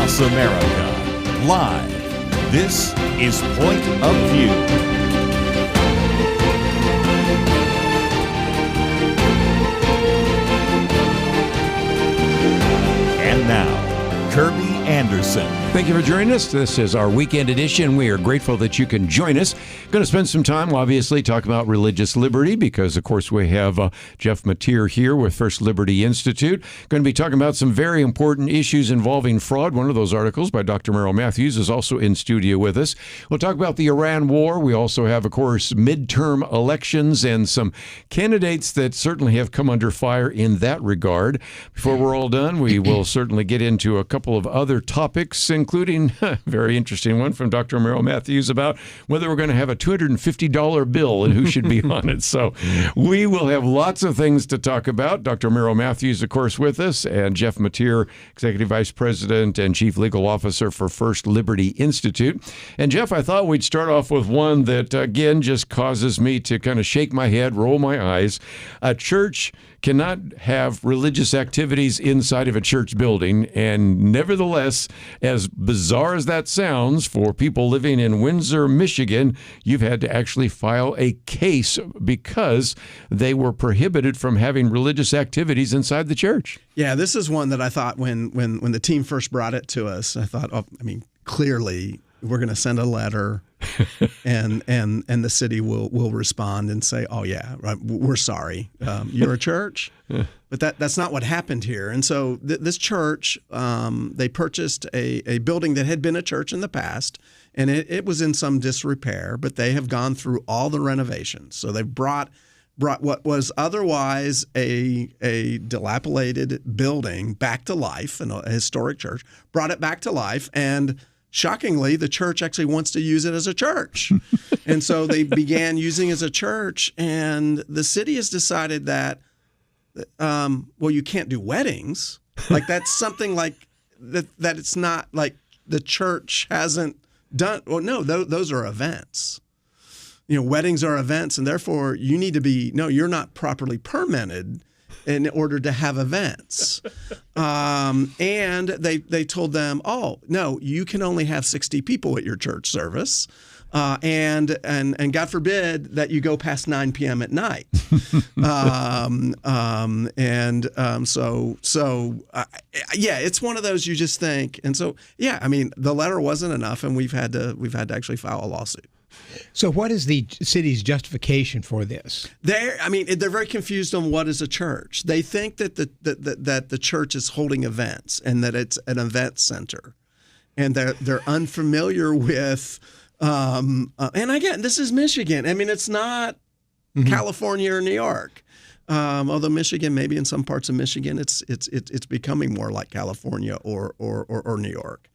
across America. Live, this is Point of View. And now, Kerby Anderson. Thank you for joining us. This is our weekend edition. We are grateful that you can join us. Going to spend some time, obviously, talking about religious liberty because, of course, we have Jeff Mateer here with First Liberty Institute. Going to be talking about some very important issues involving fraud. One of those articles by Dr. Merrill Matthews is also in studio with us. We'll talk about the Iran war. We also have, of course, midterm elections and some candidates that certainly have come under fire in that regard. Before we're all done, we will certainly get into a couple of other topics, including a very interesting one from Dr. Merrill Matthews about whether we're going to have a $250 bill and who should be on it. So we will have lots of things to talk about. Dr. Merrill Matthews, of course, with us, and Jeff Mateer, Executive Vice President and Chief Legal Officer for First Liberty Institute. And Jeff, I thought we'd start off with one that, again, just causes me to kind of shake my head, roll my eyes. A church cannot have religious activities inside of a church building, and nevertheless, as bizarre as that sounds, for people living in Windsor, Michigan, you've had to actually file a case because they were prohibited from having religious activities inside the church. Yeah, this is one that I thought when the team first brought it to us, I thought, clearly we're going to send a letter and the city will respond and say, oh, yeah, right, we're sorry. You're a church. But that's not what happened here. And so this church, they purchased a building that had been a church in the past, and it was in some disrepair, but they have gone through all the renovations. So they've brought what was otherwise a dilapidated building back to life, and a historic church, brought it back to life, and shockingly, the church actually wants to use it as a church. And so they began using it as a church, and the city has decided that, you can't do weddings. Like, that's something like that it's not like the church hasn't done. Well, no, those are events. Weddings are events, and therefore you need to be, you're not properly permitted in order to have events. And they told them, oh, no, you can only have 60 people at your church service. And God forbid that you go past 9 p.m. at night. It's one of those you just think. And so, the letter wasn't enough, and we've had to actually file a lawsuit. So what is the city's justification for this? They're very confused on what is a church. They think that the church is holding events and that it's an event center, and they're unfamiliar with. And again, this is Michigan. It's not California or New York. Although Michigan, maybe in some parts of Michigan, it's becoming more like California or New York.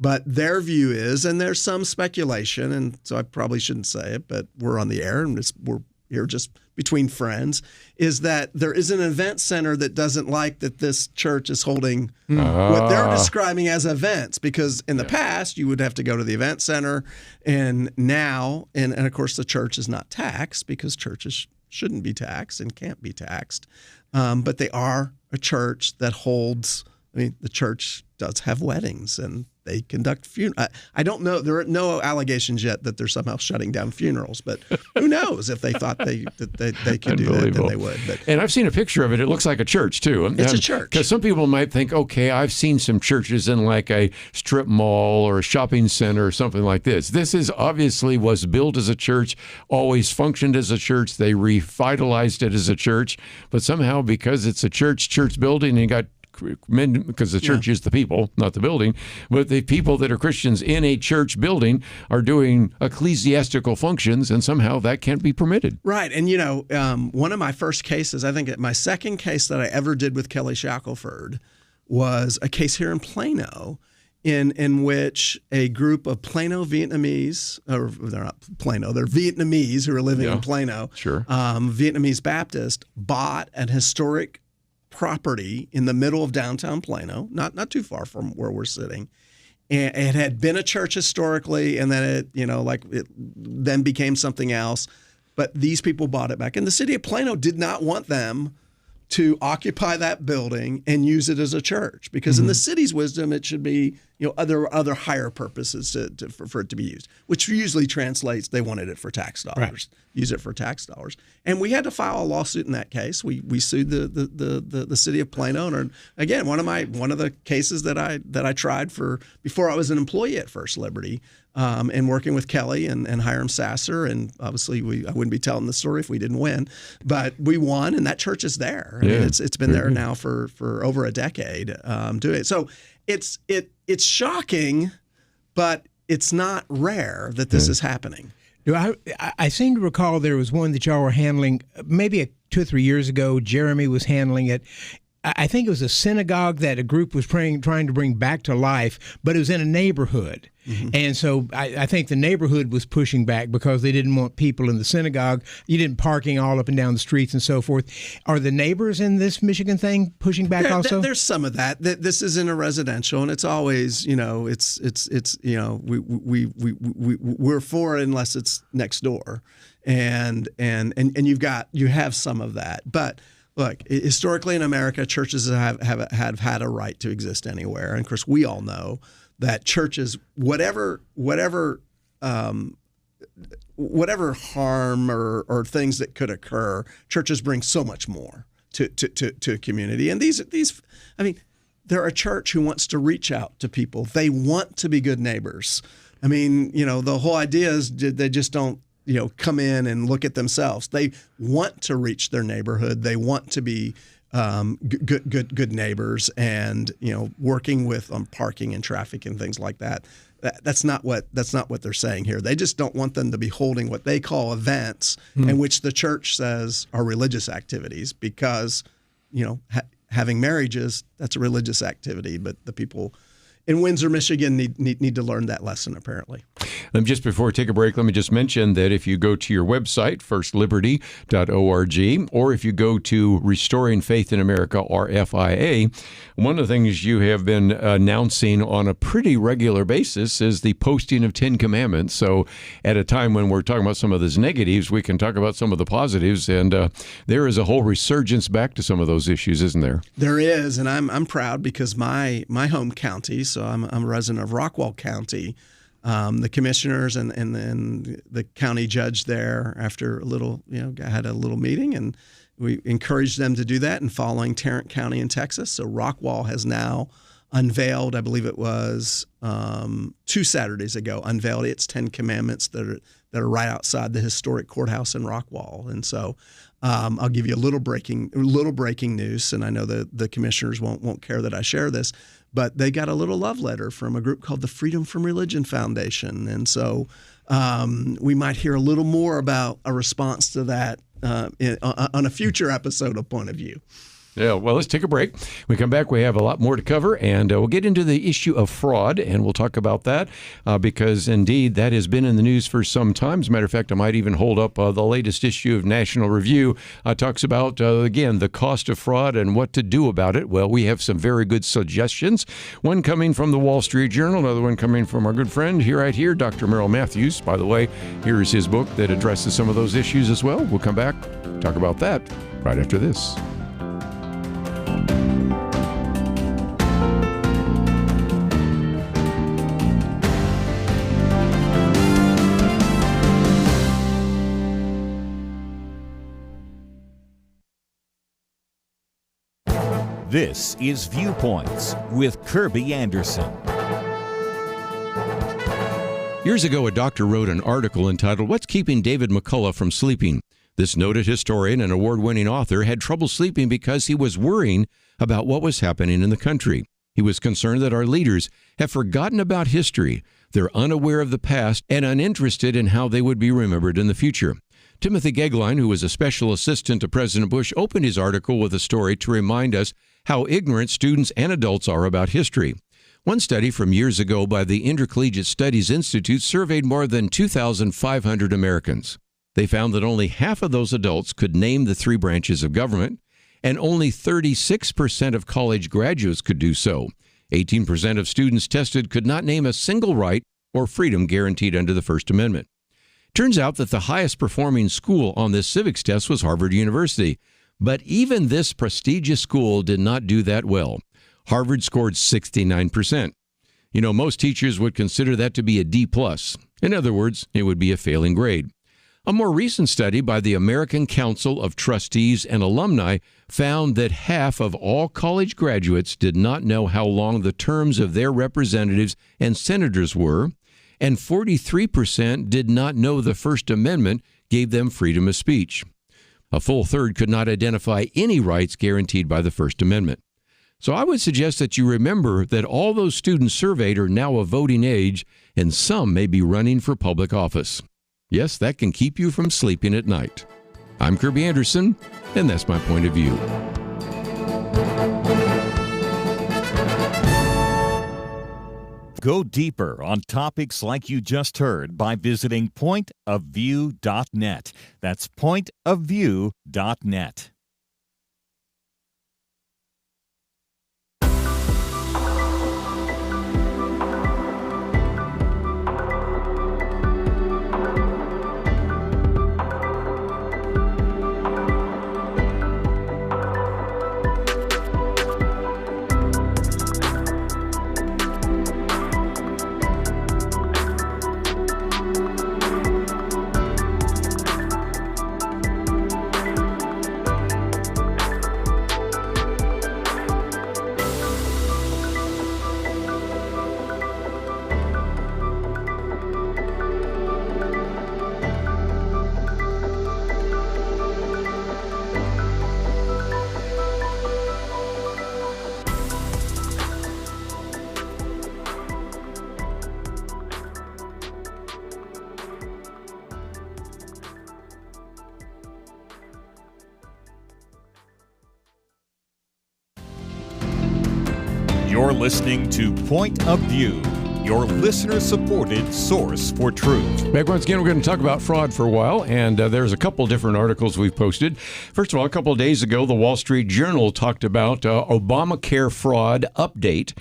But their view is, and there's some speculation, and so I probably shouldn't say it, but we're on the air and we're here just between friends, is that there is an event center that doesn't like that this church is holding what they're describing as events, because in the past you would have to go to the event center, and now, and of course the church is not taxed because churches shouldn't be taxed and can't be taxed, but they are a church that holds, the church does have weddings and they conduct funerals. I don't know. There are no allegations yet that they're somehow shutting down funerals, but who knows? If they thought they could do that, then they would. But, and I've seen a picture of it. It looks like a church, too. It's a church. Because some people might think, okay, I've seen some churches in like a strip mall or a shopping center or something like this. This is obviously was built as a church, always functioned as a church. They revitalized it as a church. But somehow, because it's a church building, and you got because the church is the people, not the building, but the people that are Christians in a church building are doing ecclesiastical functions, and somehow that can't be permitted. Right. And, one of my first cases, I think my second case that I ever did with Kelly Shackelford was a case here in Plano in which a group of Plano Vietnamese, or they're not Plano, they're Vietnamese who are living in Plano, Vietnamese Baptist, bought an historic property in the middle of downtown Plano, not too far from where we're sitting. And it had been a church historically, and then it then became something else. But these people bought it back. And the city of Plano did not want them to occupy that building and use it as a church, because in the city's wisdom, it should be other higher purposes for it to be used, which usually translates they wanted it for tax dollars, Right. use it for tax dollars. And we had to file a lawsuit in that case. We sued the city of Plano, and again, one of the cases that I tried for before I was an employee at First Liberty. And working with Kelly and Hiram Sasser, and obviously I wouldn't be telling the story if we didn't win, but we won, and that church is there. I mean, it's been there now for over a decade doing it. So it's shocking, but it's not rare that this is happening. I seem to recall there was one that y'all were handling maybe 2 or 3 years ago. Jeremy was handling it. I think it was a synagogue that a group was trying to bring back to life, but it was in a neighborhood. Mm-hmm. And so I think the neighborhood was pushing back because they didn't want people in the synagogue. You didn't parking all up and down the streets and so forth. Are the neighbors in this Michigan thing pushing back also? There's some of that. This is in a residential, and it's always, we're for it unless it's next door, and you have some of that, but. Look, historically in America, churches have had a right to exist anywhere, and of course, we all know that churches, whatever harm or things that could occur, churches bring so much more to a community. And these, I mean, they're a church who wants to reach out to people. They want to be good neighbors. I mean, the whole idea is they just don't. Come in and look at themselves. They want to reach their neighborhood. They want to be good neighbors, and working with parking and traffic and things like that. That's not what they're saying here. They just don't want them to be holding what they call events, in which the church says are religious activities, because having marriages, that's a religious activity, but the people in Windsor, Michigan need to learn that lesson, apparently. Just before we take a break, let me just mention that if you go to your website, firstliberty.org, or if you go to Restoring Faith in America, RFIA, one of the things you have been announcing on a pretty regular basis is the posting of 10 Commandments. So at a time when we're talking about some of those negatives, we can talk about some of the positives, and there is a whole resurgence back to some of those issues, isn't there? There is, and I'm proud because my home county, so I'm a resident of Rockwall County. The commissioners and the county judge there, after a little, had a little meeting, and we encouraged them to do that, and following Tarrant County in Texas. So Rockwall has now unveiled, I believe it was 2 Saturdays ago, unveiled its 10 Commandments that are right outside the historic courthouse in Rockwall. And so I'll give you a little breaking news, and I know the commissioners won't care that I share this, but they got a little love letter from a group called the Freedom from Religion Foundation. And so we might hear a little more about a response to that on a future episode of Point of View. Yeah, well, let's take a break. When we come back, we have a lot more to cover, and we'll get into the issue of fraud, and we'll talk about that because, indeed, that has been in the news for some time. As a matter of fact, I might even hold up the latest issue of National Review. Talks about, again, the cost of fraud and what to do about it. Well, we have some very good suggestions. One coming from the Wall Street Journal, another one coming from our good friend right here, Dr. Merrill Matthews. By the way, here is his book that addresses some of those issues as well. We'll come back, talk about that right after this. This is Viewpoints with Kerby Anderson. Years ago, a doctor wrote an article entitled, "What's Keeping David McCullough from Sleeping?" This noted historian and award-winning author had trouble sleeping because he was worrying about what was happening in the country. He was concerned that our leaders have forgotten about history, they're unaware of the past, and uninterested in how they would be remembered in the future. Timothy Gegline, who was a special assistant to President Bush, opened his article with a story to remind us how ignorant students and adults are about history. One study from years ago by the Intercollegiate Studies Institute surveyed more than 2,500 Americans. They found that only half of those adults could name the 3 branches of government, and only 36% of college graduates could do so. 18% of students tested could not name a single right or freedom guaranteed under the First Amendment. Turns out that the highest performing school on this civics test was Harvard University. But even this prestigious school did not do that well. Harvard scored 69%. You know, most teachers would consider that to be a D+. In other words, it would be a failing grade. A more recent study by the American Council of Trustees and Alumni found that half of all college graduates did not know how long the terms of their representatives and senators were, and 43% did not know the First Amendment gave them freedom of speech. A full third could not identify any rights guaranteed by the First Amendment. So I would suggest that you remember that all those students surveyed are now of voting age, and some may be running for public office. Yes, that can keep you from sleeping at night. I'm Kerby Anderson, and that's my point of view. Go deeper on topics like you just heard by visiting pointofview.net. That's pointofview.net. You're listening to Point of View, your listener-supported source for truth. Back once again, we're going to talk about fraud for a while, and there's a couple different articles we've posted. First of all, a couple of days ago, the Wall Street Journal talked about Obamacare fraud update.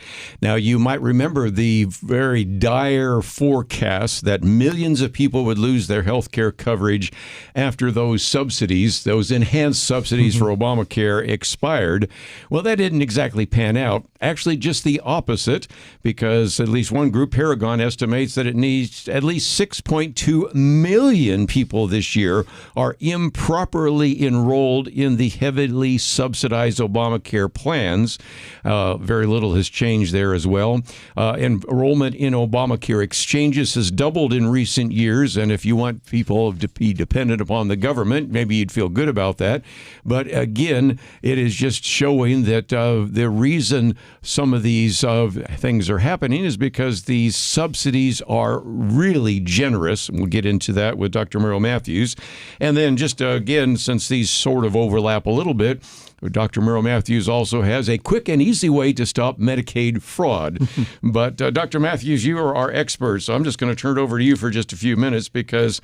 Now, you might remember the very dire forecast that millions of people would lose their health care coverage after those subsidies, those enhanced subsidies for Obamacare expired. Well, that didn't exactly pan out. Actually, just the opposite, because at least one group, Paragon, estimates that it needs at least 6.2 million people this year are improperly enrolled in the heavily subsidized Obamacare plans. Very little has changed there as well. Enrollment in Obamacare exchanges has doubled in recent years, and if you want people to be dependent upon the government, maybe you'd feel good about that. But again, it is just showing that the reason some of these things are happening is because these subsidies are really generous. We'll get into that with Dr. Merrill Matthews. And then just again, since these sort of overlap a little bit, Dr. Merrill Matthews also has a quick and easy way to stop Medicaid fraud. But Dr. Matthews, you are our expert, so I'm just going to turn it over to you for just a few minutes because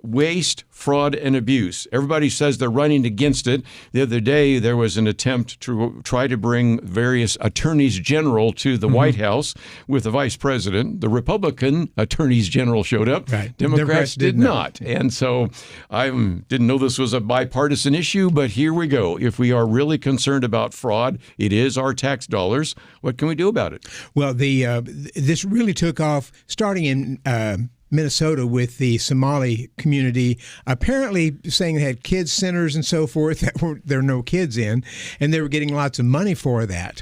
waste, fraud, and abuse. Everybody says they're running against it. The other day, there was an attempt to try to bring various attorneys general to the White House with the vice president. The Republican attorneys general showed up. Right. Democrats did not. And so I didn't know this was a bipartisan issue, but here we go. If we are really concerned about fraud, it is our tax dollars. What can we do about it? Well, this really took off starting in Minnesota with the Somali community, apparently saying they had kids centers and so forth that there are no kids in, and they were getting lots of money for that.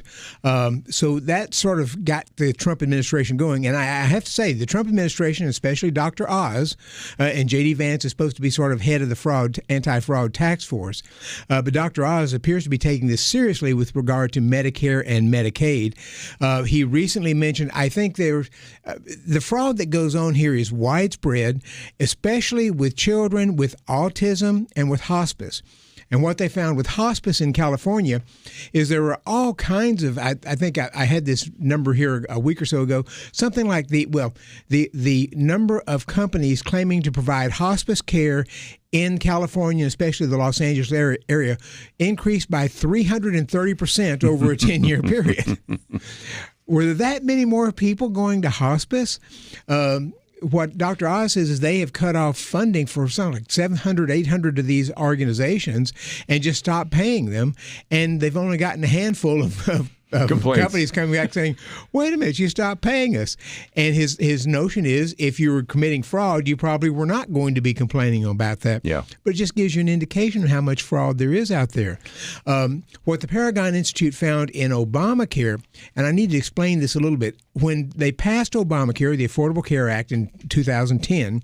So that sort of got the Trump administration going. And I have to say, the Trump administration, especially Dr. Oz, and J.D. Vance is supposed to be sort of head of the anti-fraud task force. But Dr. Oz appears to be taking this seriously with regard to Medicare and Medicaid. He recently mentioned, I think the fraud that goes on here is widespread, especially with children with autism and with hospice. And what they found with hospice in California is there were all kinds of, I think I had this number here a week or so ago, something like the number of companies claiming to provide hospice care in California, especially the Los Angeles area, increased by 330% over a 10-year period. Were there that many more people going to hospice? What Dr. Oz says is they have cut off funding for something like 700, 800 of these organizations and just stopped paying them. And they've only gotten a handful of Complaints. companies coming back saying, wait a minute, you stopped paying us. And his notion is if you were committing fraud, you probably were not going to be complaining about that. Yeah. But it just gives you an indication of how much fraud there is out there. What the Paragon Institute found in Obamacare, and I need to explain this a little bit, when they passed Obamacare, the Affordable Care Act in 2010,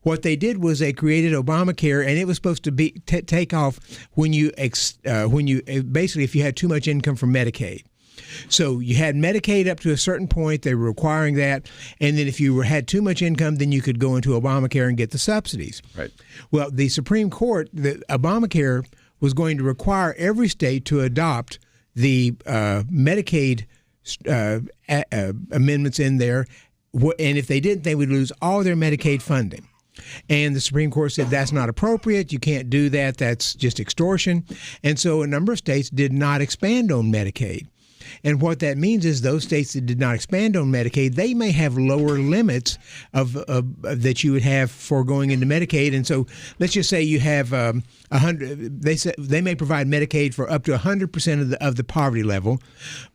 what they did was they created Obamacare, and it was supposed to be take off when you basically if you had too much income from Medicaid. So you had Medicaid up to a certain point; they were requiring that, and then if you had too much income, then you could go into Obamacare and get the subsidies. Right. Well, the Supreme Court, the Obamacare was going to require every state to adopt the Medicaid amendments in there, and if they didn't, they would lose all their Medicaid funding. And the Supreme Court said that's not appropriate. You can't do that. That's just extortion. And so a number of states did not expand on Medicaid. And what that means is those states that did not expand on Medicaid, they may have lower limits of that you would have for going into Medicaid. And so let's just say you have 100. They may provide Medicaid for up to 100% of the poverty level,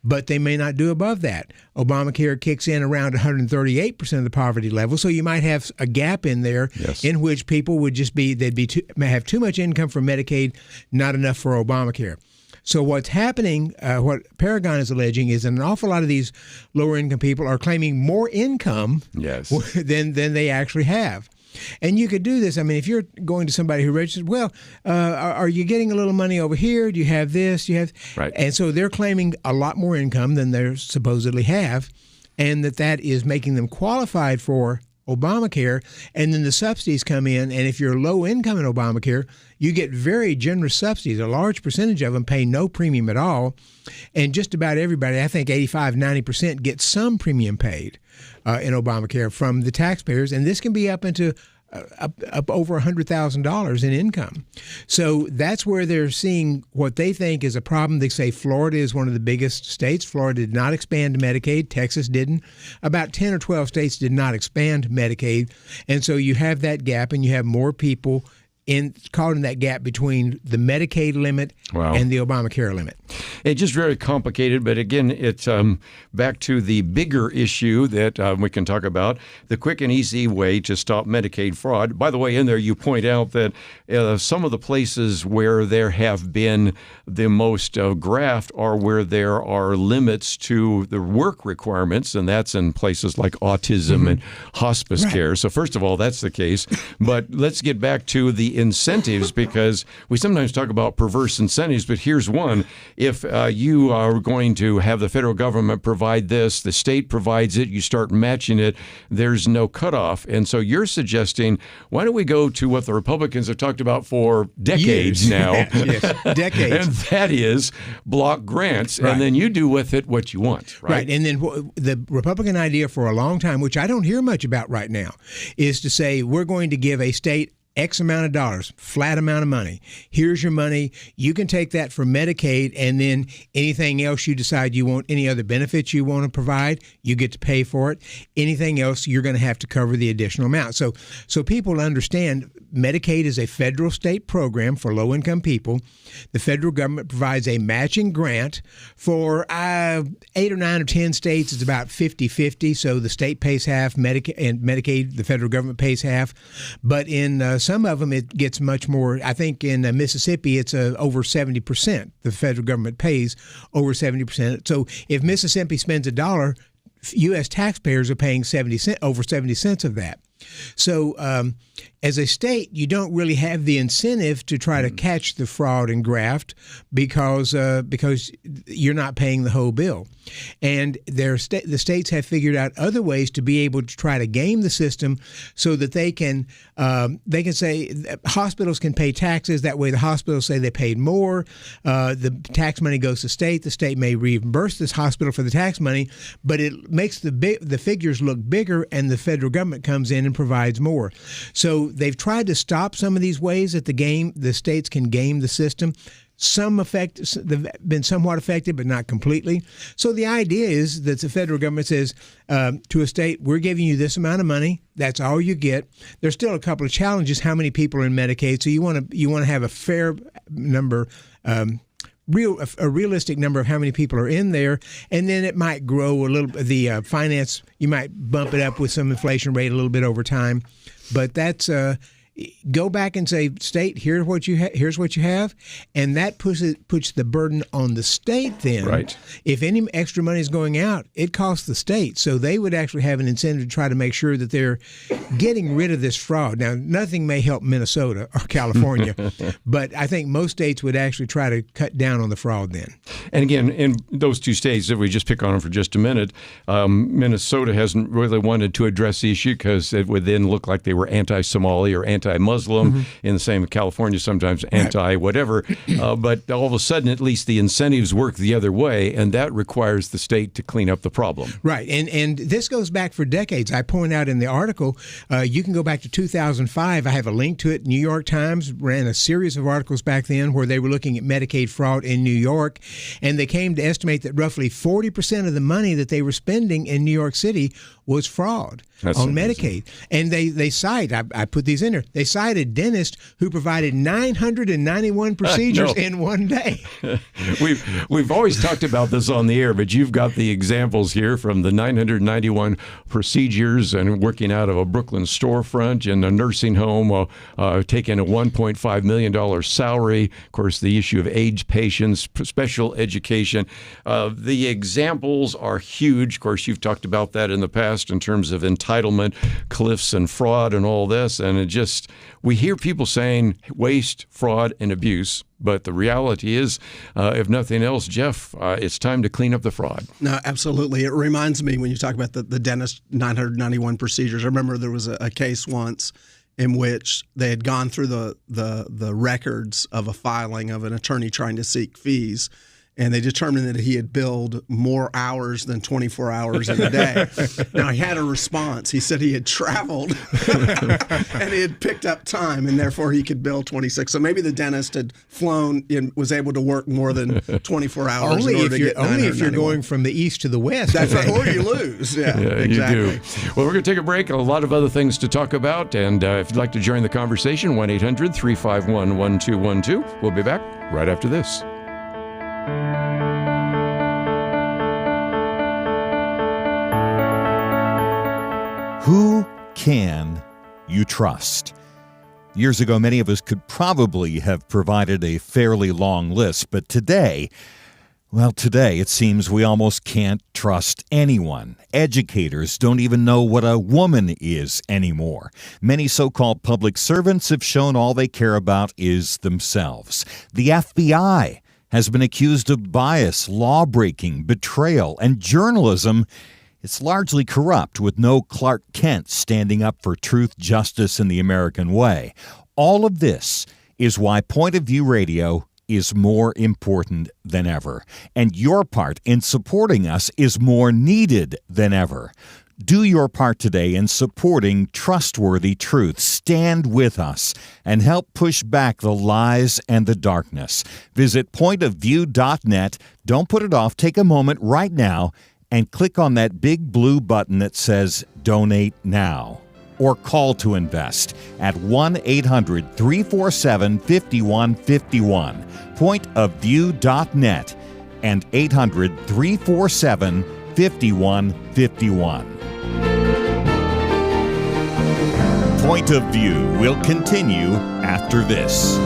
but they may not do above that. Obamacare kicks in around 138% of the poverty level, so you might have a gap in there in which people would just be may have too much income from Medicaid, not enough for Obamacare. So what's happening, what Paragon is alleging, is an awful lot of these lower income people are claiming more income than they actually have. And you could do this. I mean, if you're going to somebody who registers, well, are you getting a little money over here? Do you have this? Do you have? Right. And so they're claiming a lot more income than they supposedly have, and that is making them qualified for Obamacare, and then the subsidies come in, and if you're low income in Obamacare, you get very generous subsidies. A large percentage of them pay no premium at all, and just about everybody, I think 85-90%, get some premium paid in Obamacare from the taxpayers, and this can be up into up over $100,000 in income. So that's where they're seeing what they think is a problem. They say Florida is one of the biggest states. Florida did not expand Medicaid. Texas didn't. About 10 or 12 states did not expand Medicaid. And so you have that gap, and you have more people caught in that gap between the Medicaid limit and the Obamacare limit. It's just very complicated, but again, it's back to the bigger issue that we can talk about, the quick and easy way to stop Medicaid fraud. By the way, in there you point out that some of the places where there have been the most graft are where there are limits to the work requirements, and that's in places like autism and hospice care. So first of all, that's the case. But let's get back to the incentives, because we sometimes talk about perverse incentives, but here's one. If you are going to have the federal government provide this, the state provides it, you start matching it, there's no cutoff. And so you're suggesting, why don't we go to what the Republicans have talked about for decades now? Yes, decades. And that is block grants, and then you do with it what you want. Right. And then the Republican idea for a long time, which I don't hear much about right now, is to say we're going to give a state X amount of dollars, flat amount of money. Here's your money. You can take that for Medicaid, and then anything else you decide you want, any other benefits you want to provide, you get to pay for it. Anything else, you're going to have to cover the additional amount. So people understand Medicaid is a federal state program for low-income people. The federal government provides a matching grant for 8 or 9 or 10 states. It's about 50-50. So the state pays half, Medicaid, the federal government pays half. But in some of them, it gets much more. I think in Mississippi, it's over 70%. The federal government pays over 70%. So if Mississippi spends $1, U.S. taxpayers are paying over 70 cents of that. So as a state, you don't really have the incentive to try to catch the fraud and graft because you're not paying the whole bill. And the states have figured out other ways to be able to try to game the system so that they can say hospitals can pay taxes. That way the hospitals say they paid more. The tax money goes to state. The state may reimburse this hospital for the tax money, but it makes the figures look bigger, and the federal government comes in and provides more. So they've tried to stop some of these ways that the states can game the system. They've been somewhat effective, but not completely. So the idea is that the federal government says to a state, we're giving you this amount of money. That's all you get. There's still a couple of challenges. How many people are in Medicaid? So you want to have a fair number a realistic number of how many people are in there, and then it might grow a little. The finance, you might bump it up with some inflation rate a little bit over time, but that's go back and say, state, here's what you have, and that puts the burden on the state. Then, right. If any extra money is going out, it costs the state, so they would actually have an incentive to try to make sure that they're getting rid of this fraud. Now, nothing may help Minnesota or California, but I think most states would actually try to cut down on the fraud then. And again, in those two states, if we just pick on them for just a minute, Minnesota hasn't really wanted to address the issue because it would then look like they were anti-Somali or anti-Muslim. In the same California, sometimes anti-whatever. But all of a sudden, at least the incentives work the other way, and that requires the state to clean up the problem. Right. And this goes back for decades. I point out in the article, you can go back to 2005. I have a link to it. New York Times ran a series of articles back then where they were looking at Medicaid fraud in New York, and they came to estimate that roughly 40% of the money that they were spending in New York City was fraud on Medicaid. And they cite, I put these in there, they cited dentists who provided 991 procedures in one day. We've always talked about this on the air, but you've got the examples here from the 991 procedures and working out of a Brooklyn storefront and a nursing home, taking a $1.5 million salary. Of course, the issue of aged patients, special education. The examples are huge. Of course, you've talked about that in the past in terms of entitlement, cliffs, and fraud and all this. And it just, we hear people saying waste, fraud, and abuse. But the reality is, if nothing else, Jeff, it's time to clean up the fraud. No, absolutely. It reminds me when you talk about the dentist 991 procedures. I remember there was a case once in which they had gone through the records of a filing of an attorney trying to seek fees. And they determined that he had billed more hours than 24 hours in a day. Now, he had a response. He said he had traveled and he had picked up time, and therefore he could bill 26. So maybe the dentist had flown and was able to work more than 24 hours only in order to get only if you're going from the east to the west. That's right, or you lose. Yeah, exactly. You do. Well, we're going to take a break. A lot of other things to talk about. And if you'd like to join the conversation, 1-800-351-1212. We'll be back right after this. Who can you trust? Years ago, many of us could probably have provided a fairly long list, but today it seems we almost can't trust anyone. Educators don't even know what a woman is anymore. Many so-called public servants have shown all they care about is themselves. The FBI has been accused of bias, law-breaking, betrayal, and journalism. It's largely corrupt, with no Clark Kent standing up for truth, justice, and the American way. All of this is why Point of View Radio is more important than ever, and your part in supporting us is more needed than ever. Do your part today in supporting trustworthy truth. Stand with us and help push back the lies and the darkness. Visit pointofview.net. Don't put it off. Take a moment right now and click on that big blue button that says Donate Now, or call to invest at 1-800-347-5151, pointofview.net, and 800-347-5151. Point of View will continue after this.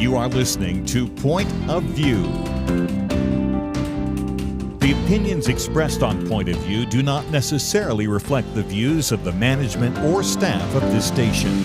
You are listening to Point of View. The opinions expressed on Point of View do not necessarily reflect the views of the management or staff of this station.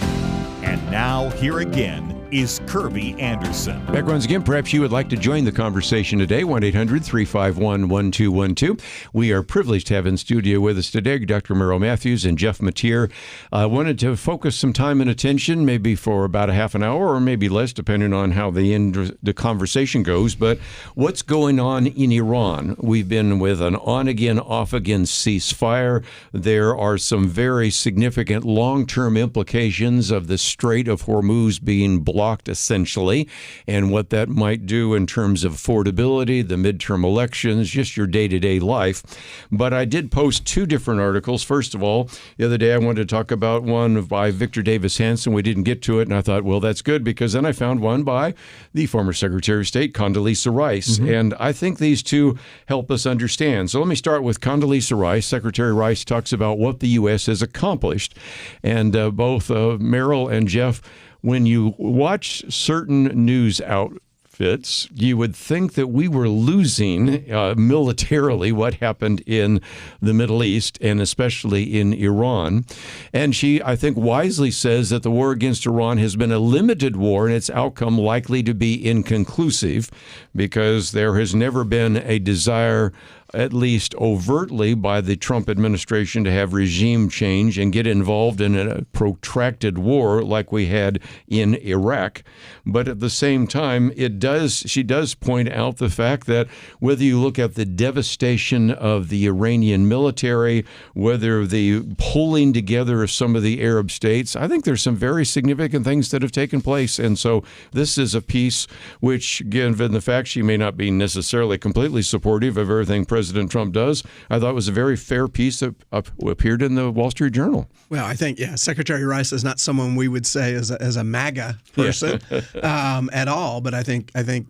And now, here again is Kerby Anderson. Back once again, perhaps you would like to join the conversation today, 1-800-351-1212. We are privileged to have in studio with us today Dr. Merrill Matthews and Jeff Mateer. I wanted to focus some time and attention, maybe for about a half an hour or maybe less, depending on how the conversation goes. But what's going on in Iran? We've been with an on-again, off-again ceasefire. There are some very significant long-term implications of the Strait of Hormuz being blocked, essentially, and what that might do in terms of affordability, the midterm elections, just your day-to-day life. But I did post two different articles. First of all, the other day I wanted to talk about one by Victor Davis Hanson. We didn't get to it, and I thought, well, that's good, because then I found one by the former Secretary of State, Condoleezza Rice. And I think these two help us understand. So let me start with Condoleezza Rice. Secretary Rice talks about what the U.S. has accomplished. And both Merrill and Jeff, when you watch certain news outfits, you would think that we were losing militarily what happened in the Middle East, and especially in Iran. And she, I think, wisely says that the war against Iran has been a limited war and its outcome likely to be inconclusive, because there has never been a desire, at least overtly, by the Trump administration to have regime change and get involved in a protracted war like we had in Iraq. But at the same time, she does point out the fact that whether you look at the devastation of the Iranian military, whether the pulling together of some of the Arab states, I think there's some very significant things that have taken place. And so this is a piece which, given the fact she may not be necessarily completely supportive of everything President Trump does, I thought was a very fair piece that appeared in the Wall Street Journal. Well, I think, Secretary Rice is not someone we would say as a MAGA person at all. But I think if I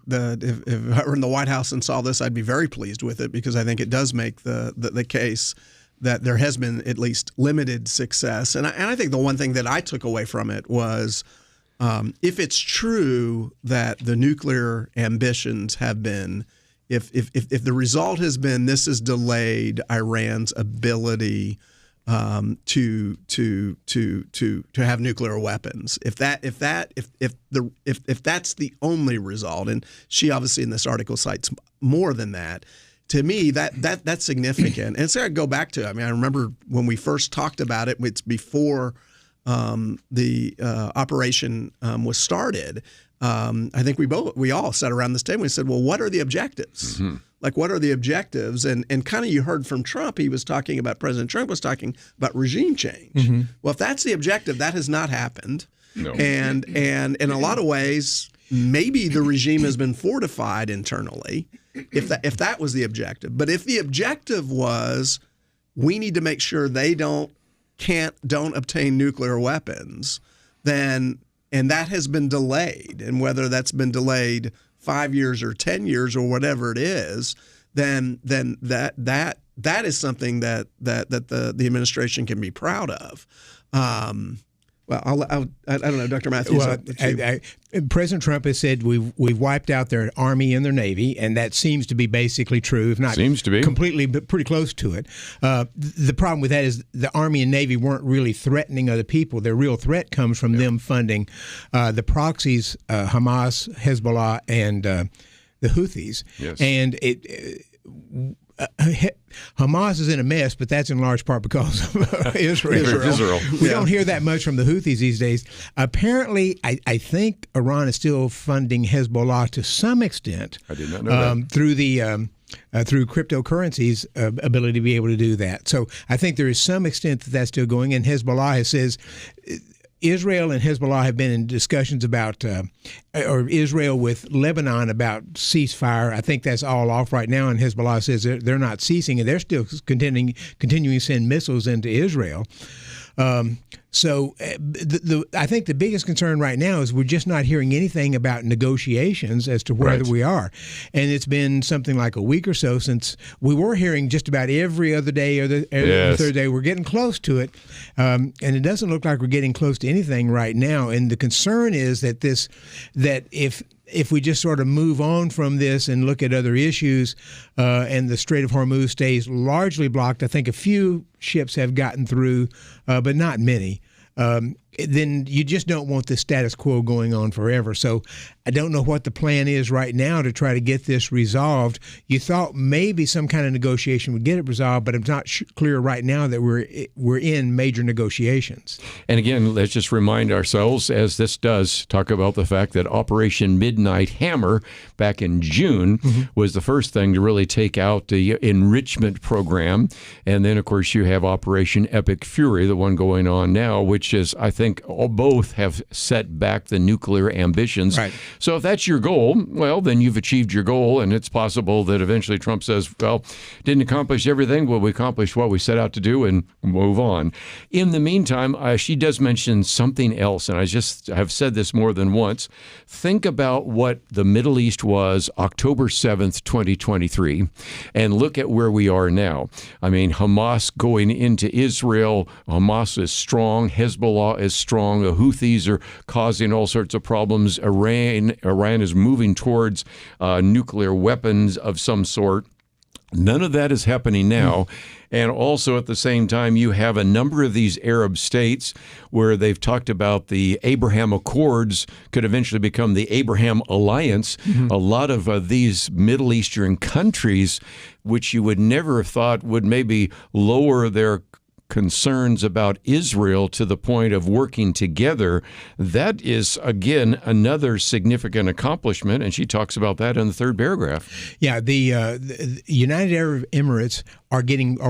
were in the White House and saw this, I'd be very pleased with it, because I think it does make the case that there has been at least limited success. And I think the one thing that I took away from it was, if it's true that the nuclear ambitions have been, if the result has been this has delayed Iran's ability to have nuclear weapons, if that's the only result, and she obviously in this article cites more than that, to me that's significant. And so I go back to, I remember when we first talked about it, it's before the operation was started. I think we all sat around this table and we said, well, what are the objectives? Mm-hmm. Like, what are the objectives? And kind of you heard from Trump, President Trump was talking about regime change. Mm-hmm. Well, if that's the objective, that has not happened. No. And in a lot of ways, maybe the regime has been fortified internally, if that was the objective. But if the objective was, we need to make sure they don't obtain nuclear weapons, then, and that has been delayed, and whether that's been delayed 5 years or 10 years or whatever it is, then that is something that the administration can be proud of. Well, I don't know, Dr. Matthews. Well, President Trump has said we've wiped out their Army and their Navy, and that seems to be basically true, if not completely, but pretty close to it. The problem with that is the Army and Navy weren't really threatening other people. Their real threat comes from them funding the proxies, Hamas, Hezbollah, and the Houthis. Yes. And Hamas is in a mess, but that's in large part because of Israel. We don't hear that much from the Houthis these days. Apparently, I think Iran is still funding Hezbollah to some extent. I did not know that. Through cryptocurrencies' ability to be able to do that. So I think there is some extent that that's still going. And Hezbollah says Israel and Hezbollah have been in discussions about, or Israel with Lebanon about ceasefire. I think that's all off right now, and Hezbollah says they're not ceasing, and they're still continuing to send missiles into Israel. So I think the biggest concern right now is we're just not hearing anything about negotiations as to whether we are. And it's been something like a week or so since we were hearing just about every other day or the third day. We're getting close to it. And it doesn't look like we're getting close to anything right now. And the concern is that if we just sort of move on from this and look at other issues, and the Strait of Hormuz stays largely blocked, I think a few ships have gotten through, but not many. Then you just don't want the status quo going on forever. So I don't know what the plan is right now to try to get this resolved. You thought maybe some kind of negotiation would get it resolved, but it's not clear right now that we're in major negotiations. And again, let's just remind ourselves, as this does talk about the fact that Operation Midnight Hammer back in June was the first thing to really take out the enrichment program. And then, of course, you have Operation Epic Fury, the one going on now, which is, I think, both have set back the nuclear ambitions. Right. So if that's your goal, well, then you've achieved your goal, and it's possible that eventually Trump says, well, didn't accomplish everything, but we accomplished what we set out to do and move on. In the meantime, she does mention something else, and I just have said this more than once. Think about what the Middle East was October 7th, 2023, and look at where we are now. I mean, Hamas going into Israel, Hamas is strong, Hezbollah is strong, the Houthis are causing all sorts of problems, Iran is moving towards nuclear weapons of some sort. None of that is happening now. And also at the same time, you have a number of these Arab states where they've talked about the Abraham Accords could eventually become the Abraham Alliance. A lot of these Middle Eastern countries, which you would never have thought would maybe lower their concerns about Israel to the point of working together. That is, again, another significant accomplishment, and she talks about that in the third paragraph. Yeah, the United Arab Emirates are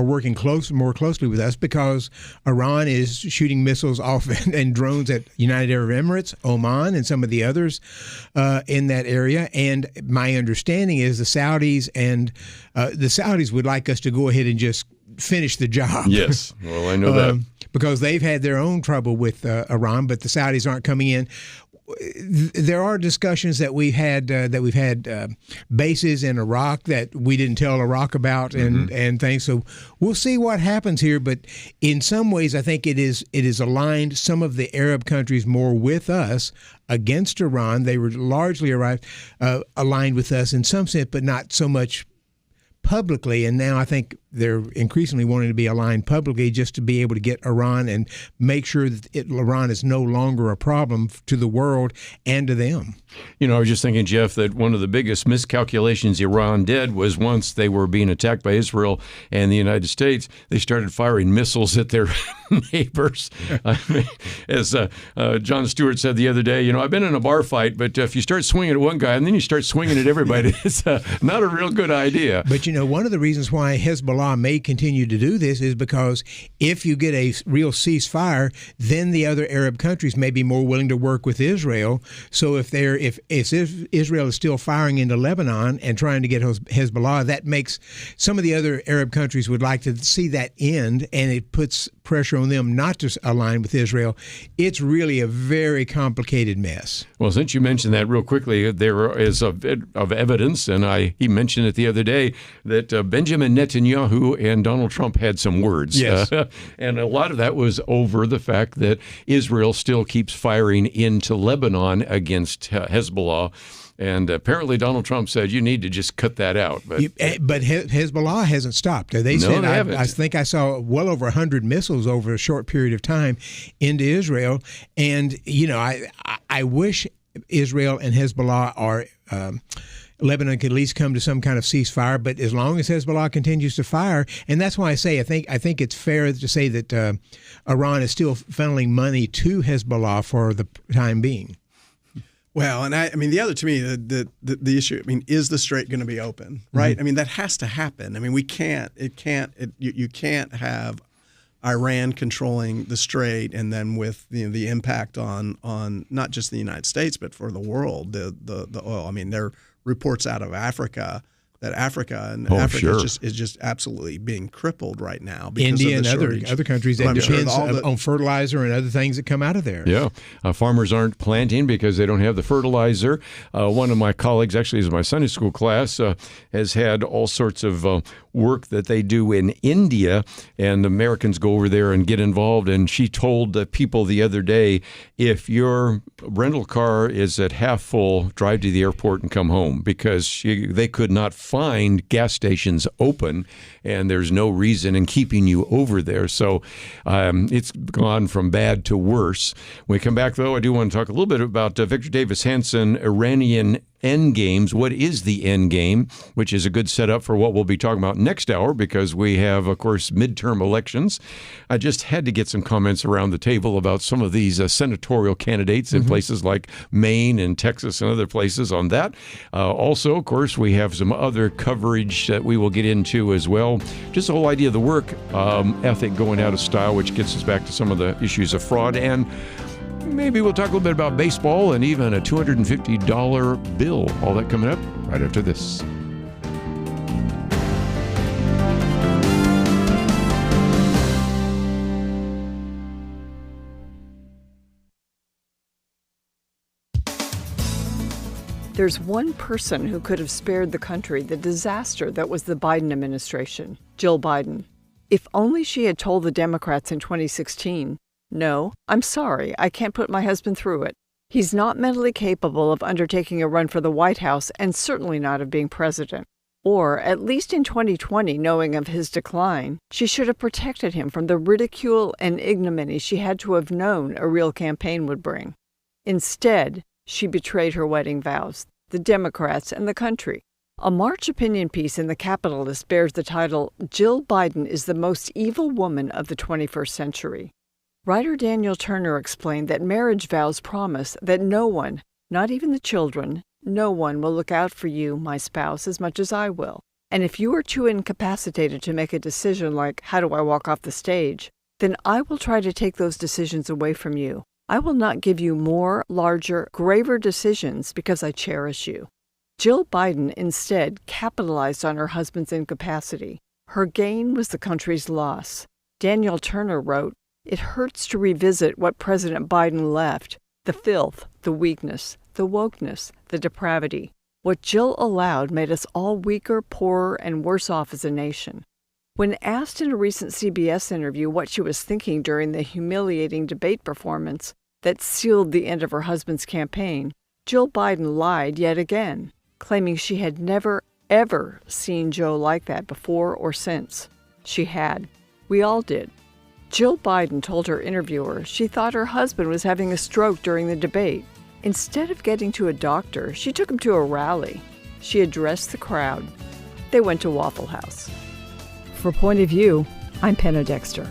working more closely with us because Iran is shooting missiles off and drones at United Arab Emirates, Oman, and some of the others in that area. And my understanding is the Saudis would like us to go ahead and just finish the job. Yes, well, I know that. Because they've had their own trouble with Iran, but the Saudis aren't coming in. There are discussions that we've had bases in Iraq that we didn't tell Iraq about and things. So we'll see what happens here. But in some ways, I think it is aligned some of the Arab countries more with us against Iran. They were largely aligned with us in some sense, but not so much publicly, and now I think they're increasingly wanting to be aligned publicly just to be able to get Iran and make sure that Iran is no longer a problem to the world and to them. You know, I was just thinking, Jeff, that one of the biggest miscalculations Iran did was once they were being attacked by Israel and the United States, they started firing missiles at their neighbors. I mean, as Jon Stewart said the other day, I've been in a bar fight, but if you start swinging at one guy and then you start swinging at everybody, it's not a real good idea. But, one of the reasons why Hezbollah may continue to do this is because if you get a real ceasefire, then the other Arab countries may be more willing to work with Israel. So if Israel is still firing into Lebanon and trying to get Hezbollah, that makes some of the other Arab countries would like to see that end, and it puts pressure on them not to align with Israel. It's really a very complicated mess. Well, since you mentioned that real quickly, there is of evidence, and he mentioned it the other day, that Benjamin Netanyahu and Donald Trump had some words. Yes. And a lot of that was over the fact that Israel still keeps firing into Lebanon against Hezbollah. And apparently Donald Trump said, you need to just cut that out. But Hezbollah hasn't stopped. They said, I think I saw well over 100 missiles over a short period of time into Israel. And, I wish Israel and Hezbollah are Lebanon could at least come to some kind of ceasefire, but as long as Hezbollah continues to fire, and that's why I say I think it's fair to say that Iran is still funneling money to Hezbollah for the time being. Well, and I mean, the other, to me, the issue, is the strait going to be open, right? That has to happen. You can't have Iran controlling the strait and then with the impact on not just the United States, but for the world, the oil. There are reports out of Africa Africa sure. is just absolutely being crippled right now because India of the and shortage. other countries that depends on fertilizer and other things that come out of there. Yeah, farmers aren't planting because they don't have the fertilizer. One of my colleagues, actually, is my Sunday school class, has had all sorts of work that they do in India, and Americans go over there and get involved. And she told people the other day, if your rental car is at half full, drive to the airport and come home, because they could not find gas stations open, and there's no reason in keeping you over there. So it's gone from bad to worse. When we come back, though, I do want to talk a little bit about Victor Davis Hanson, Iranian end games. What is the end game, which is a good setup for what we'll be talking about next hour, because we have, of course, midterm elections. I just had to get some comments around the table about some of these senatorial candidates in places like Maine and Texas and other places on that. Also, of course, we have some other coverage that we will get into as well. Just the whole idea of the work ethic going out of style, which gets us back to some of the issues of fraud, and maybe we'll talk a little bit about baseball and even a $250 bill. All that coming up right after this. There's one person who could have spared the country the disaster that was the Biden administration, Jill Biden. If only she had told the Democrats in 2016, "No, I'm sorry, I can't put my husband through it. He's not mentally capable of undertaking a run for the White House and certainly not of being president." Or, at least in 2020, knowing of his decline, she should have protected him from the ridicule and ignominy she had to have known a real campaign would bring. Instead, she betrayed her wedding vows, the Democrats, and the country. A March opinion piece in The Capitalist bears the title, "Jill Biden is the most evil woman of the 21st century." Writer Daniel Turner explained that marriage vows promise that no one, not even the children, no one will look out for you, my spouse, as much as I will. And if you are too incapacitated to make a decision like, how do I walk off the stage, then I will try to take those decisions away from you. I will not give you more, larger, graver decisions because I cherish you. Jill Biden instead capitalized on her husband's incapacity. Her gain was the country's loss. Daniel Turner wrote, "It hurts to revisit what President Biden left, the filth, the weakness, the wokeness, the depravity. What Jill allowed made us all weaker, poorer, and worse off as a nation." When asked in a recent CBS interview what she was thinking during the humiliating debate performance that sealed the end of her husband's campaign, Jill Biden lied yet again, claiming she had never, ever seen Joe like that before or since. She had. We all did. Jill Biden told her interviewer she thought her husband was having a stroke during the debate. Instead of getting to a doctor, she took him to a rally. She addressed the crowd. They went to Waffle House. For Point of View, I'm Penna Dexter.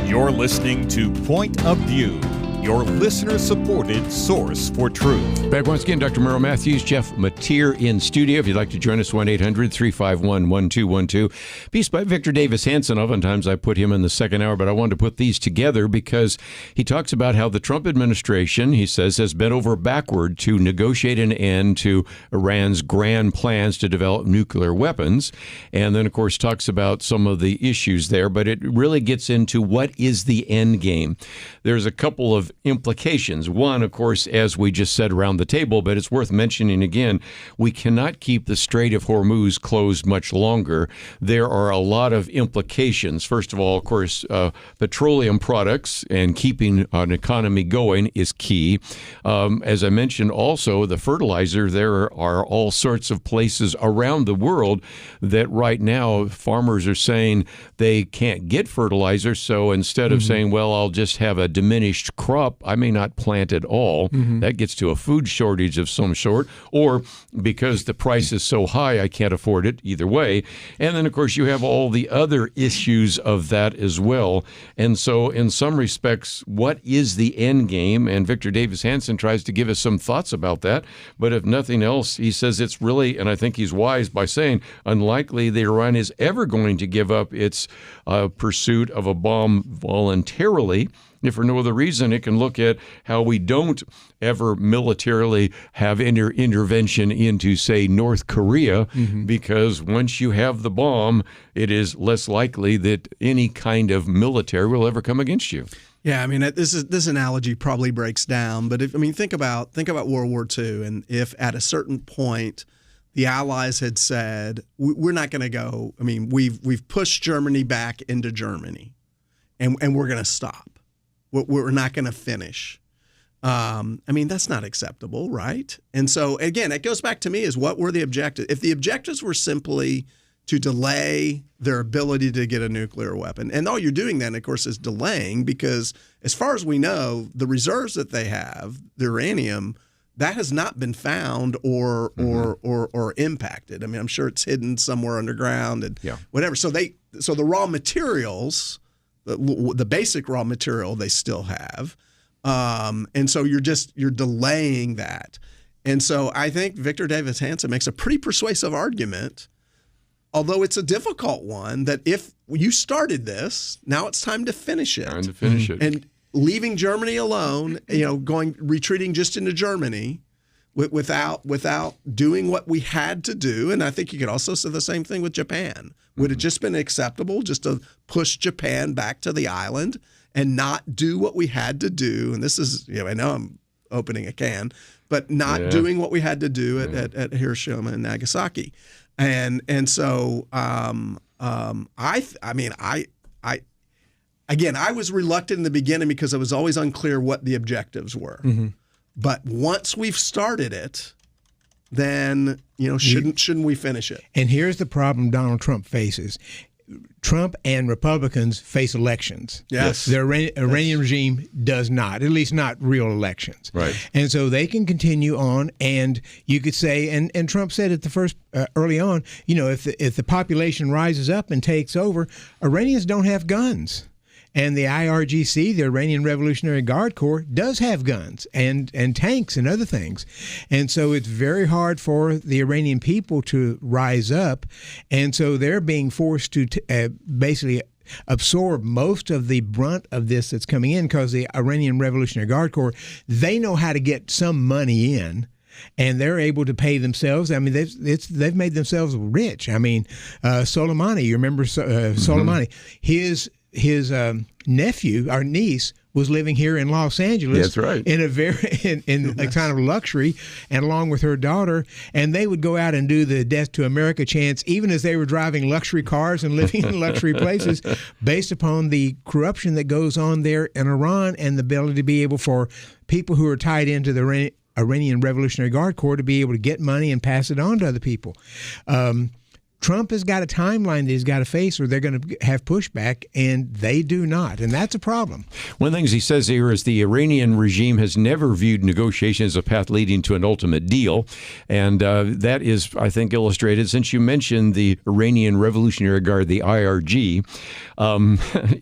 You're listening to Point of View. your listener-supported source for truth. Back once again, Dr. Merrill Matthews, Jeff Mateer in studio. If you'd like to join us, 1-800-351-1212. Piece by Victor Davis Hanson. Oftentimes I put him in the second hour, but I wanted to put these together because he talks about how the Trump administration, he says, has bent over backward to negotiate an end to Iran's grand plans to develop nuclear weapons. And then, of course, talks about some of the issues there, but it really gets into what is the end game. There's a couple of implications. One, of course, as we just said around the table, but it's worth mentioning again, we cannot keep the Strait of Hormuz closed much longer. There are a lot of implications. First of all, of course, petroleum products and keeping an economy going is key. As I mentioned, also the fertilizer, there are all sorts of places around the world that right now farmers are saying they can't get fertilizer. So instead of saying, well, I'll just have a diminished crop, I may not plant at all. That gets to a food shortage of some sort, or because the price is so high, I can't afford it either way. And then, of course, you have all the other issues of that as well. And so in some respects, what is the end game? And Victor Davis Hanson tries to give us some thoughts about that. But if nothing else, he says it's really, and I think he's wise by saying, unlikely that Iran is ever going to give up its pursuit of a bomb voluntarily. If for no other reason, it can look at how we don't ever militarily have intervention into, say, North Korea, because once you have the bomb, it is less likely that any kind of military will ever come against you. Yeah, I mean, this analogy probably breaks down, but think about World War II, and if at a certain point the Allies had said, we're not going to go, I mean, we've pushed Germany back into Germany, and we're going to stop. We're not going to finish. I mean, that's not acceptable, right? And so, again, it goes back to me is what were the objectives? If the objectives were simply to delay their ability to get a nuclear weapon, and all you're doing then, of course, is delaying because as far as we know, the reserves that they have, the uranium, that has not been found or impacted. I mean, I'm sure it's hidden somewhere underground and whatever. So the raw materials, the basic raw material they still have. And so you're delaying that. And so I think Victor Davis Hanson makes a pretty persuasive argument, although it's a difficult one, that if you started this, now it's time to finish it. Time to finish it. And leaving Germany alone, retreating just into Germany without doing what we had to do. And I think you could also say the same thing with Japan. Would it just been acceptable just to push Japan back to the island and not do what we had to do? And this is, I know I'm opening a can, but not doing what we had to do at Hiroshima and Nagasaki. And so I was reluctant in the beginning because I was always unclear what the objectives were. But once we've started it, then shouldn't we finish it? And here's the problem Donald Trump faces. Trump and Republicans face elections. Yes. The Iranian regime does not, at least not real elections. Right. And so they can continue on, and you could say, and Trump said at the first, early on, if the population rises up and takes over, Iranians don't have guns. And the IRGC, the Iranian Revolutionary Guard Corps, does have guns and tanks and other things. And so it's very hard for the Iranian people to rise up. And so they're being forced to basically absorb most of the brunt of this that's coming in because the Iranian Revolutionary Guard Corps, they know how to get some money in. And they're able to pay themselves. I mean, they've made themselves rich. I mean, Soleimani, you remember Soleimani? His nephew or niece was living here in Los Angeles. That's right. In a kind of luxury, and along with her daughter, and they would go out and do the Death to America chants, even as they were driving luxury cars and living in luxury places, based upon the corruption that goes on there in Iran and the ability to be able for people who are tied into the Iranian Revolutionary Guard Corps to be able to get money and pass it on to other people. Trump has got a timeline that he's got to face, or they're going to have pushback, and they do not. And that's a problem. One of the things he says here is the Iranian regime has never viewed negotiation as a path leading to an ultimate deal. And that is, I think, illustrated since you mentioned the Iranian Revolutionary Guard, the IRG.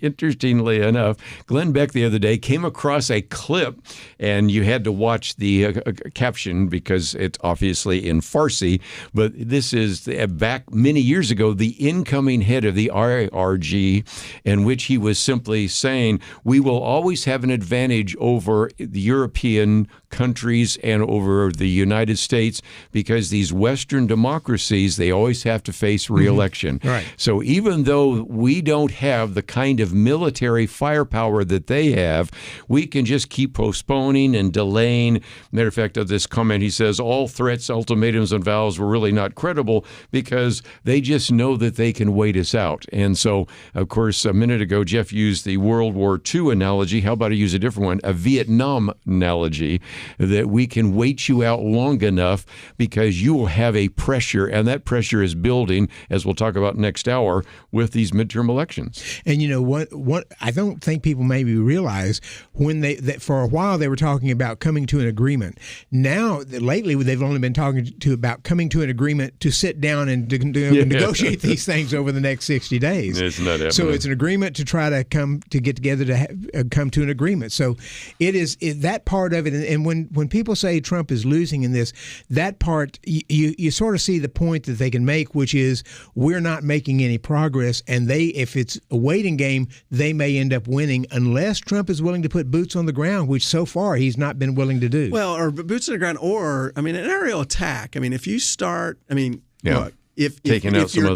Interestingly enough, Glenn Beck the other day came across a clip, and you had to watch the caption because it's obviously in Farsi. But this is back many years ago, the incoming head of the IRG, in which he was simply saying, we will always have an advantage over the European countries and over the United States because these Western democracies, they always have to face re-election. Right. So even though we don't have the kind of military firepower that they have, we can just keep postponing and delaying. Matter of fact, of this comment, he says, all threats, ultimatums, and vows were really not credible because they just know that they can wait us out. And so, of course, a minute ago, Jeff used the World War II analogy. How about I use a different one, a Vietnam analogy, that we can wait you out long enough because you will have a pressure, and that pressure is building, as we'll talk about next hour, with these midterm elections. And you know what I don't think people maybe realize when that for a while they were talking about coming to an agreement. Now, lately, they've only been talking about coming to an agreement to sit down and negotiate these things over the next 60 days. It's not happening. So it's an agreement to try to get together to come to an agreement. So it is that part of it. And when people say Trump is losing in this, that part, you sort of see the point that they can make, which is we're not making any progress. And if it's a waiting game, they may end up winning unless Trump is willing to put boots on the ground, which so far he's not been willing to do. Well, or boots on the ground, or, I mean, an aerial attack. I mean, if you start, I mean, look, if you're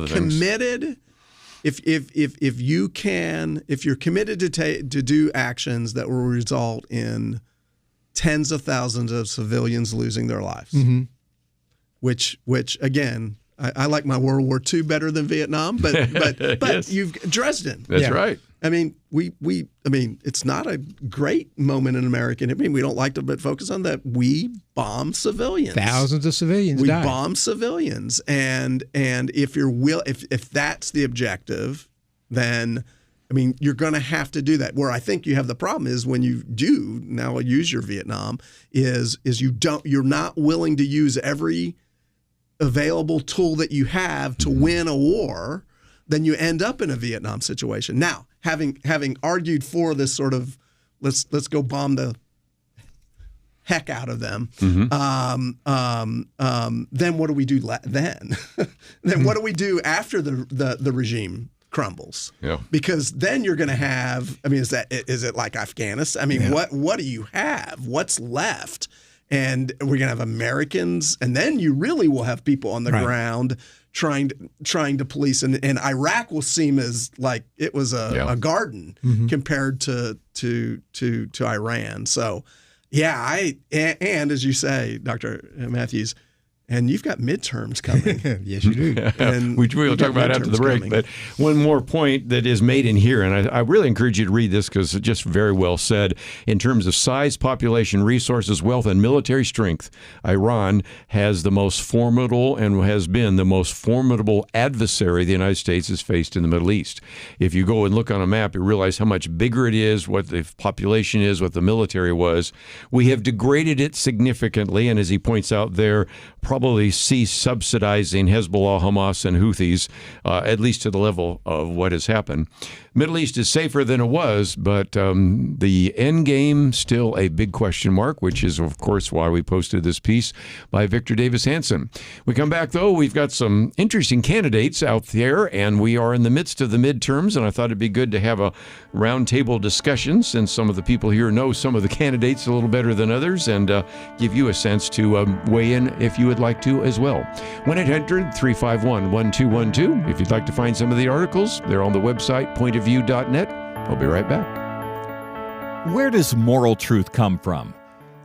committed, if you're committed to do actions that will result in tens of thousands of civilians losing their lives, which again, I like my World War II better than Vietnam, but Yes. you've Dresden. That's right. I mean, it's not a great moment in American. I mean, we don't like to focus on that. We bomb civilians. Thousands of civilians We died. bomb civilians, and if if that's the objective, then I mean, you're going to have to do that. Where I think you have the problem is when you do, now I'll use your Vietnam, is you're not willing to use every available tool that you have to win a war, then you end up in a Vietnam situation. Now, having argued for this sort of let's go bomb the heck out of them, then what do we do then? Then what do we do after the regime crumbles? Yeah. Because then you're going to have, I mean, is it like Afghanistan? I mean, what do you have? What's left? And we're going to have Americans, and then you really will have people on the ground trying to police, and Iraq will seem as like it was a garden compared to Iran. So, and as you say, Dr. Matthews, and you've got midterms coming. Yes, you do. And Which we'll talk about after the break. coming. But one more point that is made in here, and I really encourage you to read this because it's just very well said. In terms of size, population, resources, wealth, and military strength, Iran has the most formidable and has been the most formidable adversary the United States has faced in the Middle East. If you go and look on a map, you realize how much bigger it is, what the population is, what the military was. We have degraded it significantly, and as he points out there, probably cease subsidizing Hezbollah, Hamas, and Houthis, at least to the level of what has happened. Middle East is safer than it was, but the end game still a big question mark, which is, of course, why we posted this piece by Victor Davis Hanson. We come back, though, we've got some interesting candidates out there, and we are in the midst of the midterms, and I thought it'd be good to have a roundtable discussion since some of the people here know some of the candidates a little better than others, and give you a sense to weigh in if you would like to as well. 1-800-351-1212. If you'd like to find some of the articles, they're on the website, pointofview.net. I'll be right back. Where does moral truth come from?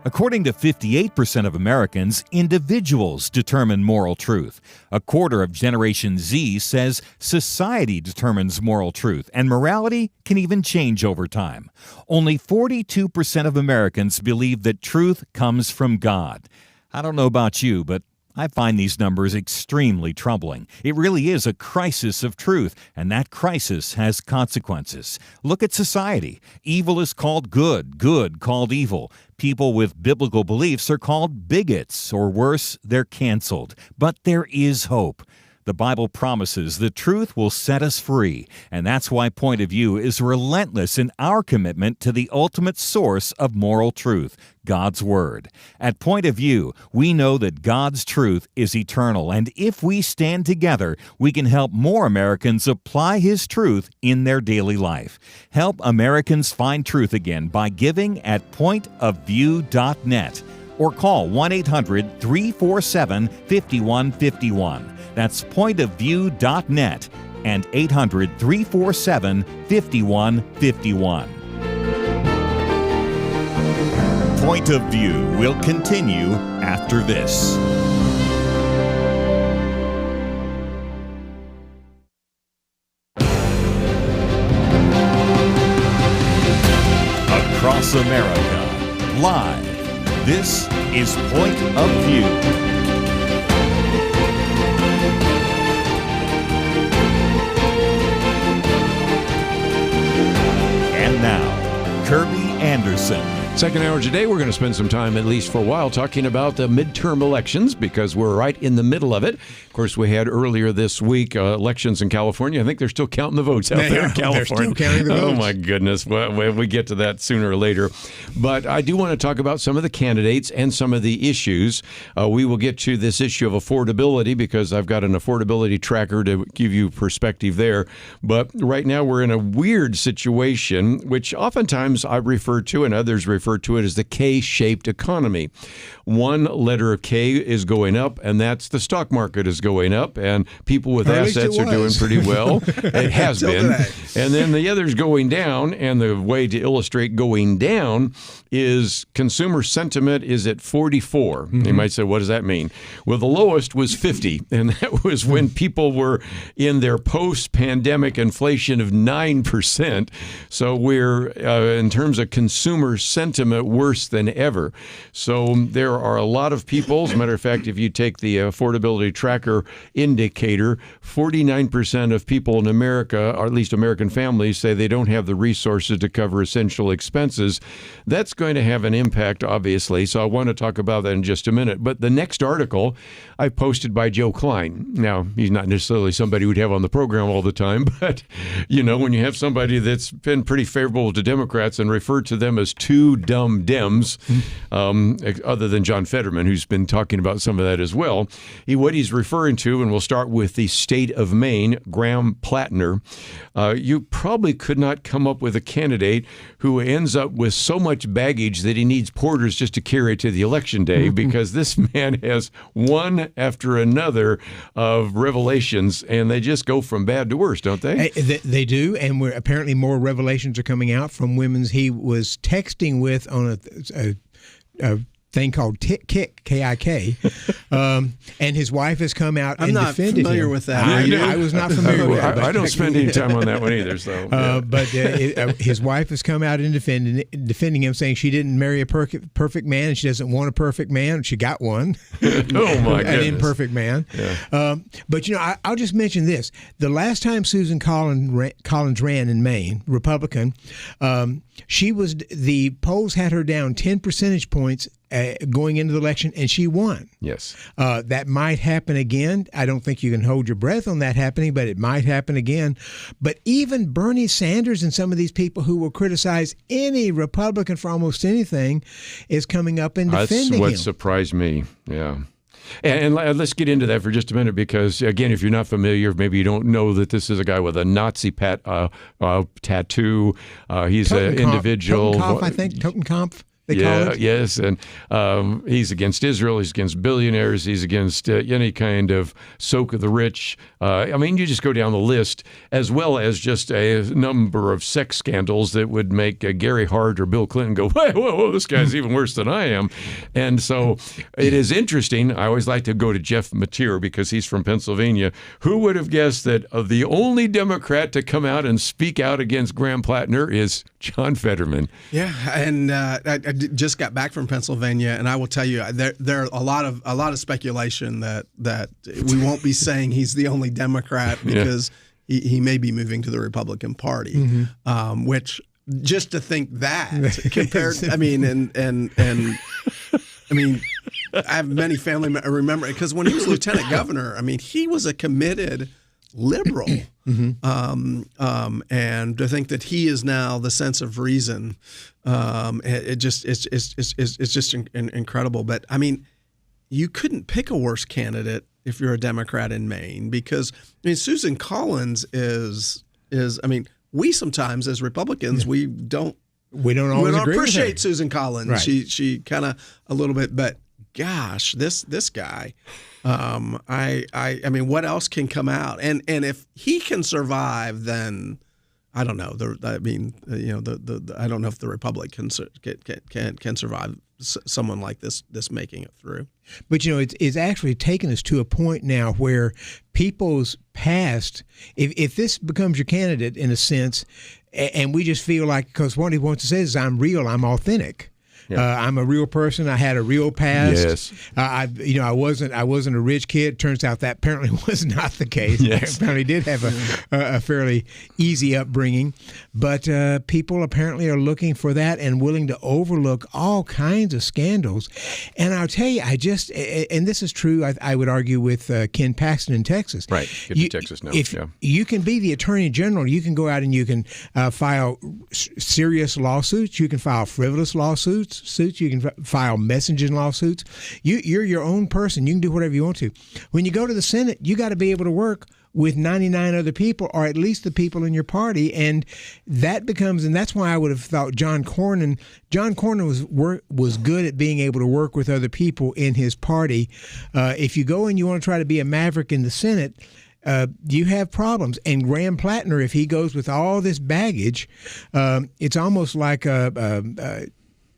According to 58% of Americans, individuals determine moral truth. A quarter of Generation Z says society determines moral truth, and morality can even change over time. Only 42% of Americans believe that truth comes from God. I don't know about you, but I find these numbers extremely troubling. It really is a crisis of truth, and that crisis has consequences. Look at society. Evil is called good, good called evil. People with biblical beliefs are called bigots, or worse, they're canceled. But there is hope. The Bible promises the truth will set us free, and that's why Point of View is relentless in our commitment to the ultimate source of moral truth, God's Word. At Point of View, we know that God's truth is eternal, and if we stand together, we can help more Americans apply His truth in their daily life. Help Americans find truth again by giving at pointofview.net or call 1-800-347-5151. That's pointofview.net and 800-347-5151. Point of View will continue after this. Across America, live. This is Point of View. And now, Kerby Anderson. Second hour today, we're going to spend some time, at least for a while, talking about the midterm elections because we're right in the middle of it. Of course, we had earlier this week elections in California. I think they're still counting the votes out there in California. They're still counting the votes. Oh, my goodness. Well, we get to that sooner or later. But I do want to talk about some of the candidates and some of the issues. We will get to this issue of affordability because I've got an affordability tracker to give you perspective there. But right now, we're in a weird situation, which oftentimes I refer to and others refer to it as the K-shaped economy. One letter of K is going up, and that's the stock market is going up, and people with assets are doing pretty well. It has been. And then the other's going down, and the way to illustrate going down is consumer sentiment is at 44. Mm-hmm. You might say, what does that mean? Well, the lowest was 50, and that was when people were in their post-pandemic inflation of 9%. So we're, in terms of consumer sentiment, worse than ever. So there are a lot of people. As a matter of fact, if you take the affordability tracker indicator, 49% of people in America, or at least American families, say they don't have the resources to cover essential expenses. That's going to have an impact, obviously. So I want to talk about that in just a minute. But the next article I posted by Joe Klein. Now, he's not necessarily somebody we'd have on the program all the time, but, you know, when you have somebody that's been pretty favorable to Democrats and referred to them as two dumb Dems, other than John Fetterman, who's been talking about some of that as well. What he's referring to, and we'll start with the state of Maine, Graham Plattner. You probably could not come up with a candidate who ends up with so much baggage that he needs porters just to carry it to the election day, because this man has one after another of revelations, and they just go from bad to worse, don't they? They do, and apparently more revelations are coming out from women he was texting with on a thing called Kik, K-I-K, and his wife has come out and defended him. I'm not familiar with that. I was not familiar with that. I don't spend any time on that one either. So, yeah. But his wife has come out and defending him, saying she didn't marry a perfect man, and she doesn't want a perfect man. She got one. Oh my goodness, an imperfect man. Yeah. But you know, I'll just mention this: the last time Susan Collins ran in Maine, Republican, the polls had her down 10 percentage points going into the election, and she won. Yes. That might happen again. I don't think you can hold your breath on that happening, but it might happen again. But even Bernie Sanders and some of these people who will criticize any Republican for almost anything is coming up and defending him. That's what surprised me. Yeah. And let's get into that for just a minute because, again, if you're not familiar, maybe you don't know that this is a guy with a Nazi tattoo. He's an individual. Totenkopf, I think. Totenkopf. Yes, and he's against Israel. He's against billionaires. He's against any kind of soak of the rich. I mean, you just go down the list, as well as just a number of sex scandals that would make Gary Hart or Bill Clinton go, whoa, this guy's even worse than I am. And so it is interesting. I always like to go to Jeff Mateer because he's from Pennsylvania. Who would have guessed that the only Democrat to come out and speak out against Graham Plattner is John Fetterman. Yeah, and I just got back from Pennsylvania, and I will tell you, there are a lot of speculation that we won't be saying he's the only Democrat because he may be moving to the Republican Party, which just to think that compared, I have many family members remember because when he was lieutenant governor, he was a committed liberal, and to think that he is now the sense of reason, it's just incredible. But you couldn't pick a worse candidate if you're a Democrat in Maine because Susan Collins is we sometimes as Republicans we don't appreciate Susan Collins. Right. She kind of a little bit, but gosh, this guy. What else can come out? And if he can survive, then I don't know. I don't know if the Republic can survive someone like this making it through. But it's actually taken us to a point now where people's past, if this becomes your candidate in a sense, and we just feel like because what he wants to say is I'm real, I'm authentic. Yeah. I'm a real person. I had a real past. Yes. I wasn't a rich kid. Turns out that apparently was not the case. Yes. I apparently did have a fairly easy upbringing, but people apparently are looking for that and willing to overlook all kinds of scandals. And I'll tell you, and this is true. I would argue with Ken Paxton in Texas. Right. Get to Texas now. If you can be the Attorney General, you can go out and you can file serious lawsuits. You can file frivolous lawsuits. You can file messaging lawsuits. You're your own person. You can do whatever you want to. When you go to the Senate, you got to be able to work with 99 other people, or at least the people in your party, and that's why I would have thought John Cornyn was good at being able to work with other people in his party. If you go and you want to try to be a maverick in the Senate, you have problems. And Graham Plattner, if he goes with all this baggage, it's almost like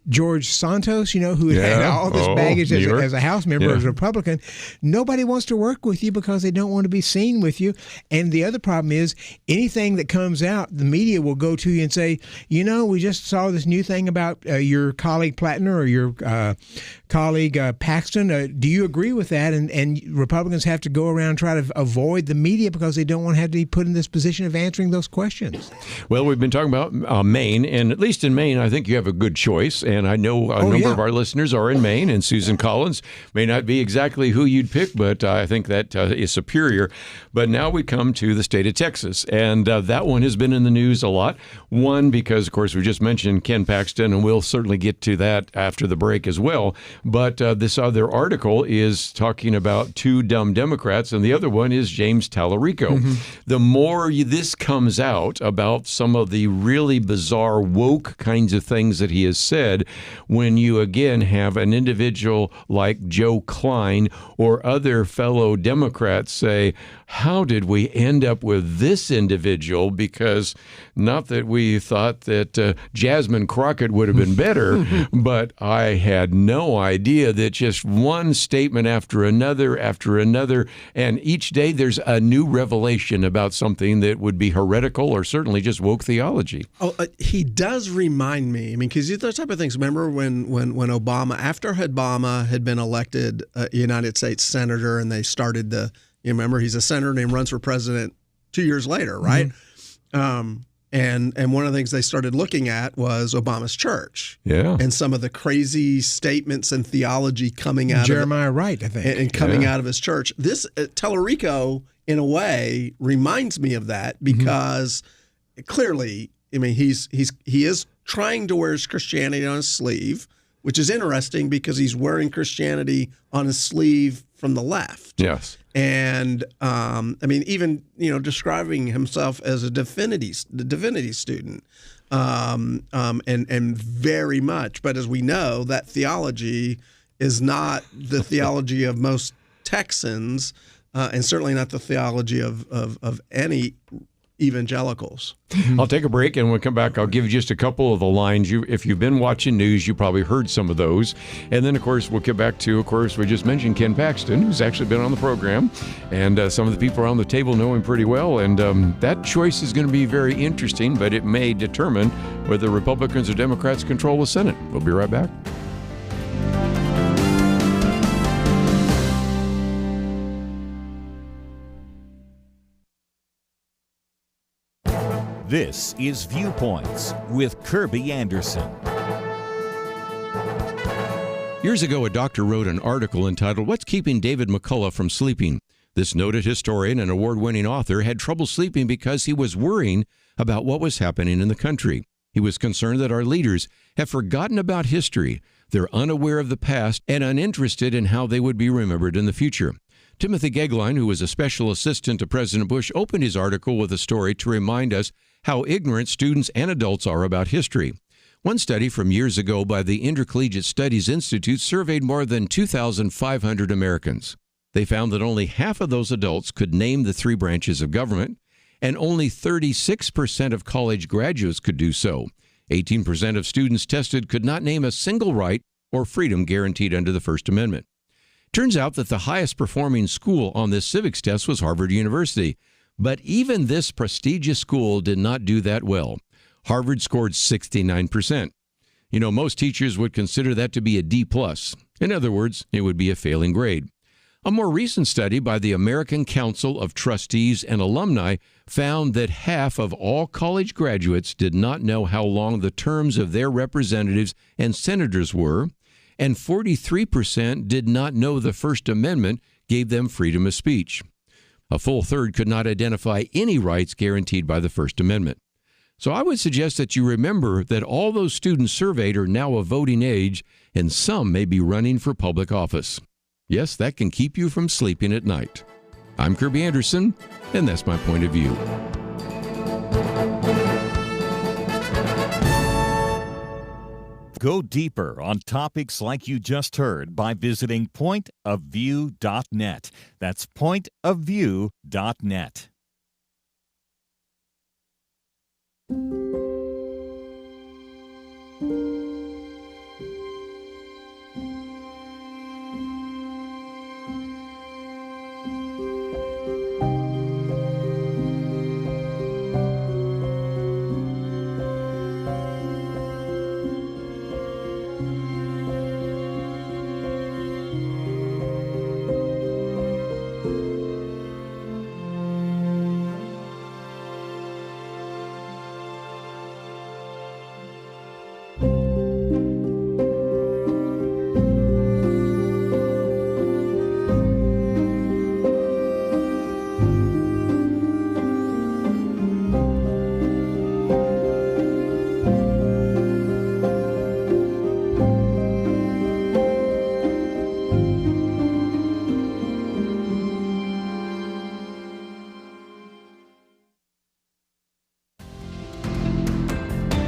George Santos, who had all this baggage as a House member, as a Republican. Nobody wants to work with you because they don't want to be seen with you. And the other problem is anything that comes out, the media will go to you and say, we just saw this new thing about your colleague Plattner or your colleague Paxton. Do you agree with that? And Republicans have to go around and try to avoid the media because they don't want to have to be put in this position of answering those questions. Well, we've been talking about Maine, and at least in Maine, I think you have a good choice. And I know a number of our listeners are in Maine, and Susan Collins may not be exactly who you'd pick, but I think that is superior. But now we come to the state of Texas, and that one has been in the news a lot. One, because, of course, we just mentioned Ken Paxton, and we'll certainly get to that after the break as well. But this other article is talking about two dumb Democrats, and the other one is James Tallarico. Mm-hmm. The more this comes out about some of the really bizarre woke kinds of things that he has said, when you again have an individual like Joe Klein or other fellow Democrats say, how did we end up with this individual? Because not that we thought that Jasmine Crockett would have been better, but I had no idea that just one statement after another, and each day there's a new revelation about something that would be heretical or certainly just woke theology. Oh, he does remind me. Because those type of things. Remember when Obama, after Obama had been elected United States Senator, and they started you remember he's a senator and he runs for president 2 years later, right? Mm-hmm. And one of the things they started looking at was Obama's church, and some of the crazy statements and theology coming out Jeremiah Wright, I think, and coming out of his church. This Tallarico, in a way, reminds me of that because clearly, he is trying to wear his Christianity on his sleeve, which is interesting because he's wearing Christianity on his sleeve from the left. Yes. And even describing himself as a divinity student, and very much. But as we know, that theology is not the theology of most Texans, and certainly not the theology of any evangelicals. I'll take a break, and when we come back, I'll give you just a couple of the lines. If you've been watching news, you probably heard some of those. And then, of course, we'll get back to, of course, we just mentioned Ken Paxton, who's actually been on the program. And some of the people around the table know him pretty well. And that choice is going to be very interesting, but it may determine whether Republicans or Democrats control the Senate. We'll be right back. This is Viewpoints with Kerby Anderson. Years ago, a doctor wrote an article entitled, "What's Keeping David McCullough from Sleeping?" This noted historian and award-winning author had trouble sleeping because he was worrying about what was happening in the country. He was concerned that our leaders have forgotten about history, they're unaware of the past, and uninterested in how they would be remembered in the future. Timothy Gegline, who was a special assistant to President Bush, opened his article with a story to remind us how ignorant students and adults are about history. One study from years ago by the Intercollegiate Studies Institute surveyed more than 2,500 Americans. They found that only half of those adults could name the three branches of government, and only 36% of college graduates could do so. 18% of students tested could not name a single right or freedom guaranteed under the First Amendment. Turns out that the highest performing school on this civics test was Harvard University. But even this prestigious school did not do that well. Harvard scored 69%. You know, most teachers would consider that to be a D+. In other words, it would be a failing grade. A more recent study by the American Council of Trustees and Alumni found that half of all college graduates did not know how long the terms of their representatives and senators were, and 43% did not know the First Amendment gave them freedom of speech. A full third could not identify any rights guaranteed by the First Amendment. So I would suggest that you remember that all those students surveyed are now of voting age, and some may be running for public office. Yes, that can keep you from sleeping at night. I'm Kerby Anderson, and that's my point of view. Go deeper on topics like you just heard by visiting pointofview.net. That's pointofview.net.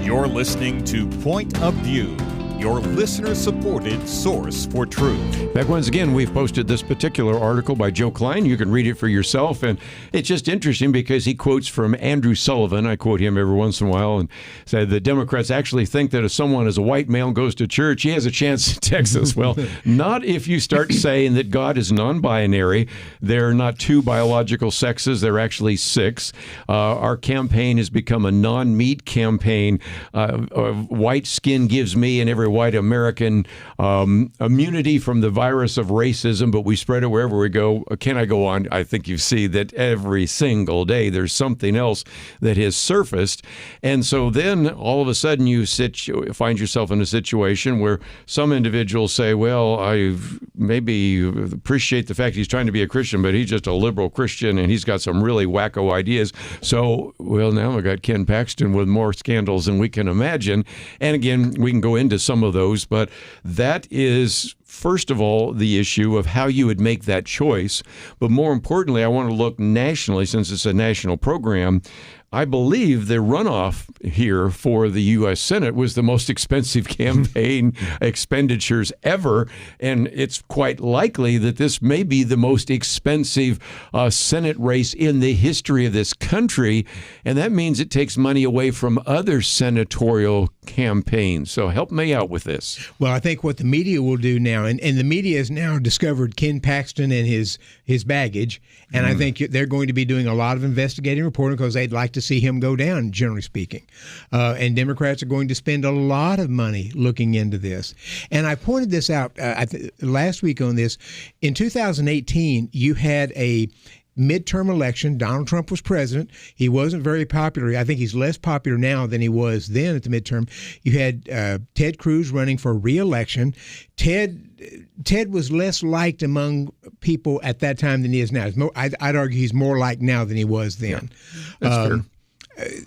You're listening to Point of View, your listener-supported source for truth. Back once again, we've posted this particular article by Joe Klein. You can read it for yourself, and it's just interesting because he quotes from Andrew Sullivan. I quote him every once in a while, and said the Democrats actually think that if someone is a white male and goes to church, he has a chance in Texas. Well, not if you start saying that God is non-binary. There are not two biological sexes. There are actually six. Our campaign has become a non-meat campaign. White skin gives me and every white American immunity from the virus of racism, but we spread it wherever we go. Can I go on? I think you see that every single day there's something else that has surfaced. And so then all of a sudden you find yourself in a situation where some individuals say, well, I maybe appreciate the fact he's trying to be a Christian, but he's just a liberal Christian and he's got some really wacko ideas. So, well, now we've got Ken Paxton with more scandals than we can imagine. And again, we can go into some of those, but that is, first of all, the issue of how you would make that choice. But more importantly, I want to look nationally, since it's a national program. I believe the runoff here for the U.S. Senate was the most expensive campaign expenditures ever, and it's quite likely that this may be the most expensive Senate race in the history of this country, and that means it takes money away from other senatorial campaigns. So help me out with this. Well, I think what the media will do now, and the media has now discovered Ken Paxton and his baggage, and I think they're going to be doing a lot of investigating reporting because they'd like to see him go down, generally speaking. And Democrats are going to spend a lot of money looking into this. And I pointed this out last week on this. In 2018, you had a midterm election. Donald Trump was president. He wasn't very popular. I think he's less popular now than he was then at the midterm. You had Ted Cruz running for re-election. Ted was less liked among people at that time than he is now. I'd argue he's more liked now than he was then. Yeah, that's fair.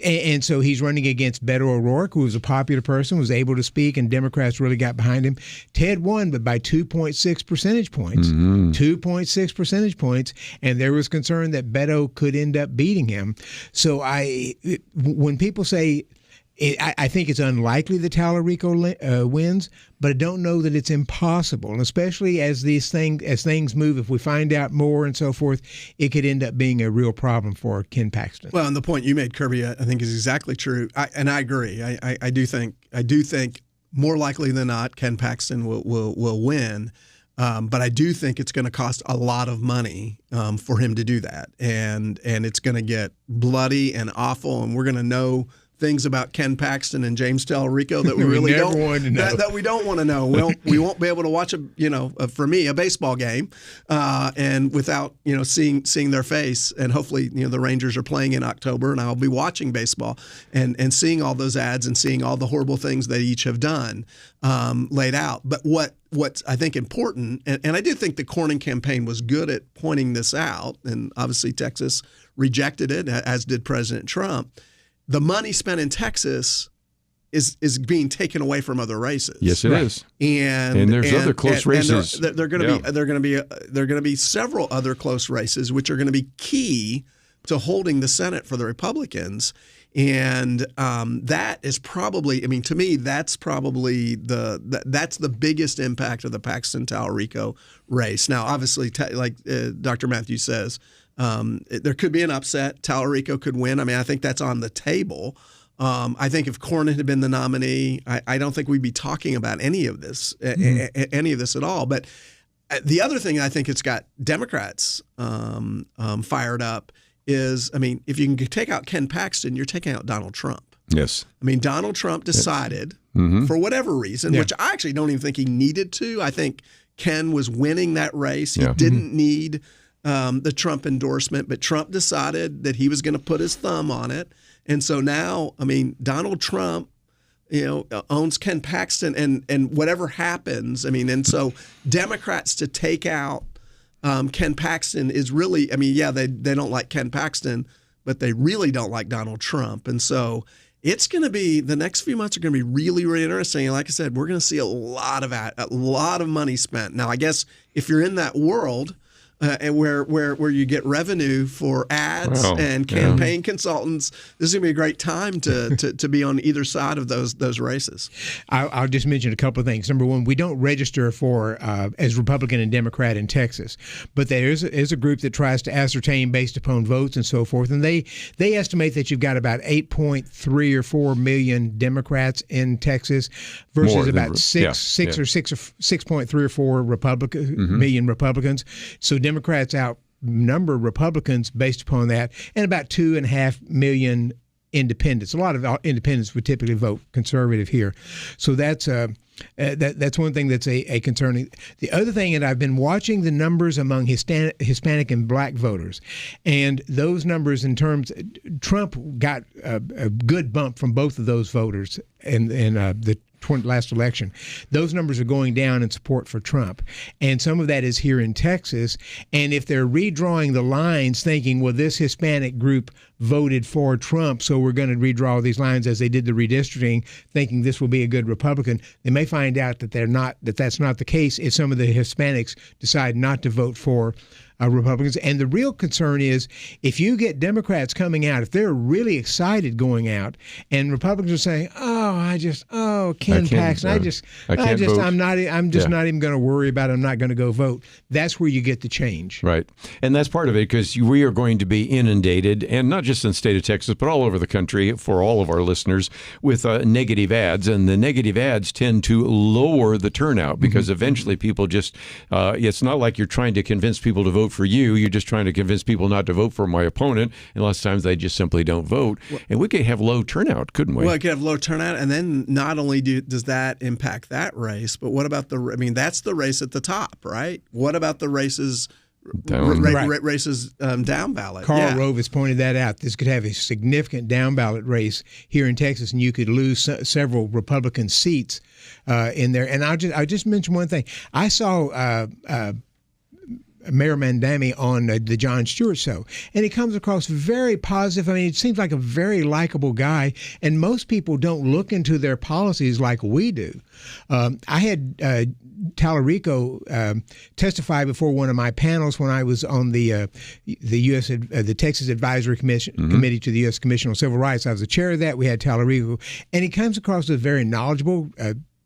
And so he's running against Beto O'Rourke, who was a popular person, was able to speak, and Democrats really got behind him. Ted won, but by 2.6 percentage points. 2.6 percentage points, and there was concern that Beto could end up beating him. So when people say, I think it's unlikely that Tallarico wins, but I don't know that it's impossible. And especially as things move, if we find out more and so forth, it could end up being a real problem for Ken Paxton. Well, and the point you made, Kirby, I think is exactly true. And I agree. I do think more likely than not, Ken Paxton will win. But I do think it's going to cost a lot of money for him to do that, and it's going to get bloody and awful, and we're going to know things about Ken Paxton and James Tallarico that we really don't want to know. That we don't want to know. We won't be able to watch for me, a baseball game, and without seeing their face. And hopefully the Rangers are playing in October, and I'll be watching baseball and seeing all those ads and seeing all the horrible things they each have done laid out. But what's I think important, and I do think the Cornyn campaign was good at pointing this out, and obviously Texas rejected it, as did President Trump. The money spent in Texas is being taken away from other races. Yes, it is. And there's other close races. They're going to be several other close races, which are going to be key to holding the Senate for the Republicans. And that is probably, to me, that's probably that's the biggest impact of the Paxton-Tallarico race. Now, obviously, like Dr. Matthews says, there could be an upset. Tallarico could win. I think that's on the table. I think if Cornyn had been the nominee, I don't think we'd be talking about any of this at all. But the other thing I think it's got Democrats fired up is, if you can take out Ken Paxton, you're taking out Donald Trump. Yes. Donald Trump decided, for whatever reason, which I actually don't even think he needed to. I think Ken was winning that race. He didn't need the Trump endorsement, but Trump decided that he was going to put his thumb on it. And so now, Donald Trump, owns Ken Paxton, and whatever happens, and so Democrats to take out Ken Paxton is really, they don't like Ken Paxton, but they really don't like Donald Trump. And so it's going to be, the next few months are going to be really, really interesting. And like I said, we're going to see a lot of money spent. Now, I guess if you're in that world, and where you get revenue for ads and campaign consultants, this is going to be a great time to be on either side of those races. I'll just mention a couple of things. Number one, we don't register for as Republican and Democrat in Texas, but there is a group that tries to ascertain based upon votes and so forth, and they estimate that you've got about 8.3 or 4 million Democrats in Texas versus about 6.3 or 4 million Republicans. So Democrats outnumber Republicans based upon that, and about 2.5 million independents. A lot of independents would typically vote conservative here. So that's one thing that's a concerning. The other thing, and I've been watching the numbers among Hispanic and black voters, and those numbers in terms, Trump got a good bump from both of those voters in the last election. Those numbers are going down in support for Trump. And some of that is here in Texas. And if they're redrawing the lines thinking, well, this Hispanic group voted for Trump, so we're going to redraw these lines as they did the redistricting, thinking this will be a good Republican, they may find out that that's not the case if some of the Hispanics decide not to vote for Republicans. And the real concern is if you get Democrats coming out, if they're really excited going out, and Republicans are saying, Ken Paxton, I'm just not even going to worry about it. I'm not going to go vote. That's where you get the change. Right. And that's part of it, because we are going to be inundated, and not just in the state of Texas, but all over the country for all of our listeners, with negative ads. And the negative ads tend to lower the turnout, because eventually people just, it's not like you're trying to convince people to vote for you. You're just trying to convince people not to vote for my opponent. And lots of times they just simply don't vote. And we could have low turnout, couldn't we? Well, it could have low turnout. And then not only does that impact that race, but what about that's the race at the top, right? What about the races down ballot? Karl Rove has pointed that out. This could have a significant down ballot race here in Texas, and you could lose several Republican seats in there. And I'll just mention one thing. I saw Mayor Mandami on the Jon Stewart show, and he comes across very positive. I mean, it seems like a very likable guy, and most people don't look into their policies like we do. I had Tallarico testify before one of my panels when I was on the Texas Advisory Committee to the U.S. Commission on Civil Rights. I was the chair of that. We had Tallarico, and he comes across as a very knowledgeable,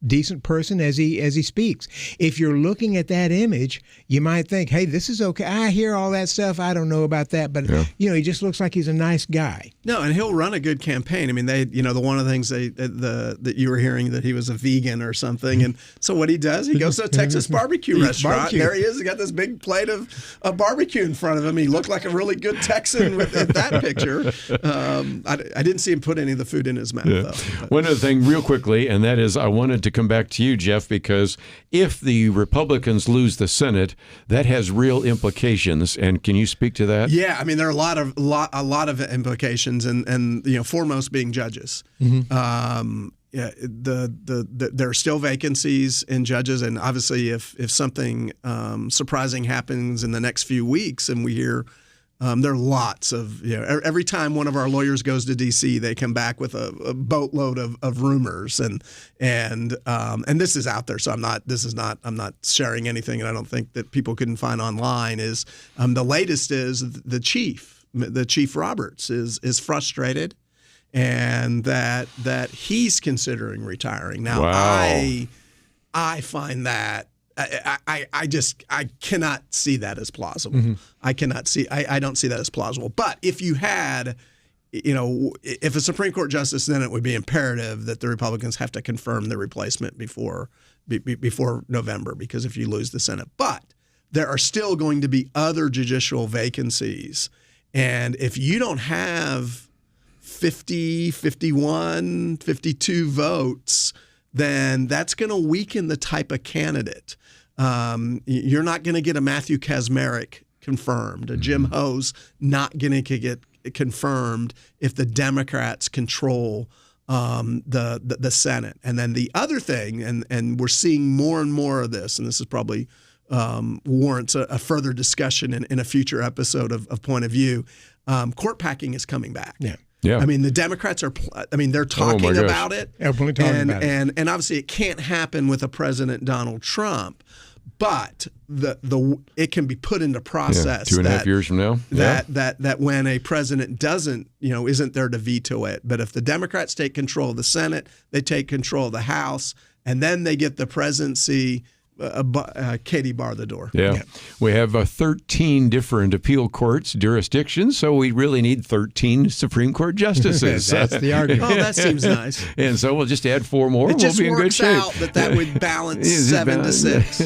decent person as he speaks. If you're looking at that image, you might think, hey, this is okay. I hear all that stuff. I don't know about that. But, he just looks like he's a nice guy. No, and he'll run a good campaign. I mean, one of the things that you were hearing, that he was a vegan or something. And so what he does, he goes to a Texas barbecue restaurant. There he is. He got this big plate of barbecue in front of him. He looked like a really good Texan with that picture. I didn't see him put any of the food in his mouth, though. One other thing real quickly, and that is I wanted to come back to you, Jeff, because if the Republicans lose the Senate, that has real implications. And can you speak to that? Yeah, I mean, there are a lot of implications, and foremost being judges. There are still vacancies in judges, and obviously, if something surprising happens in the next few weeks, and we hear. There are lots of, every time one of our lawyers goes to D.C., they come back with a boatload of rumors, and this is out there. So I'm not sharing anything, and I don't think that people couldn't find online. Is the latest is the chief Roberts is frustrated, and that he's considering retiring. Now, wow. I find that. I cannot see that as plausible. I don't see that as plausible. But if you had, if a Supreme Court justice, then it would be imperative that the Republicans have to confirm the replacement before November, because if you lose the Senate. But there are still going to be other judicial vacancies. And if you don't have 50, 51, 52 votes, then that's going to weaken the type of candidate. You're not going to get a Matthew Kaczmarek confirmed, a Jim Ho's not going to get confirmed if the Democrats control the Senate. And then the other thing, and we're seeing more and more of this, and this is probably warrants a further discussion in a future episode of Point of View, court packing is coming back. Yeah. I mean, the Democrats they're talking about it. Openly talking about it. And obviously it can't happen with a President Donald Trump, but it can be put into process. 2.5 years from now. That when a president isn't there to veto it. But if the Democrats take control of the Senate, they take control of the House, and then they get the presidency, Katie, bar the door. Yeah. We have 13 different appeal courts jurisdictions, so we really need 13 Supreme Court justices. That's the argument. Oh, that seems nice. And so we'll just add 4 more. It just we'll be in good shape. works out that would balance 7 to 6.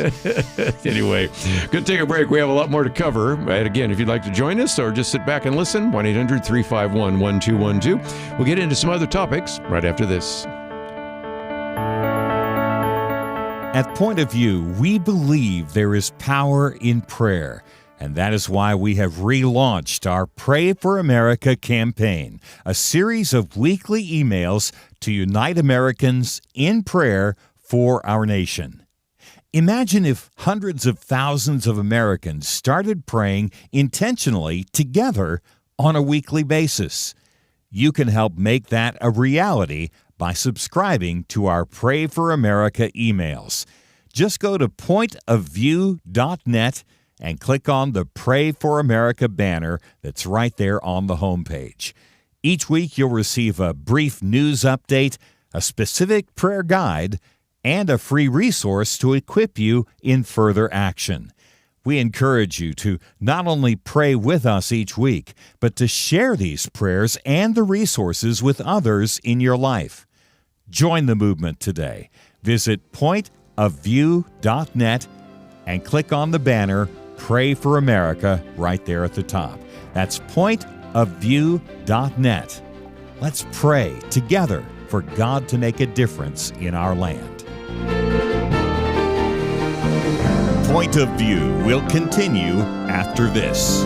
Anyway, going to take a break. We have a lot more to cover. And again, if you'd like to join us or just sit back and listen, 1-800-351-1212. We'll get into some other topics right after this. At Point of View, we believe there is power in prayer, and that is why we have relaunched our Pray for America campaign, a series of weekly emails to unite Americans in prayer for our nation. Imagine if hundreds of thousands of Americans started praying intentionally together on a weekly basis. You can help make that a reality by subscribing to our Pray for America emails. Just go to pointofview.net and click on the Pray for America banner that's right there on the homepage. Each week you'll receive a brief news update, a specific prayer guide, and a free resource to equip you in further action. We encourage you to not only pray with us each week, but to share these prayers and the resources with others in your life. Join the movement today. Visit pointofview.net and click on the banner Pray for America right there at the top. That's pointofview.net. Let's pray together for God to make a difference in our land. Point of View will continue after this.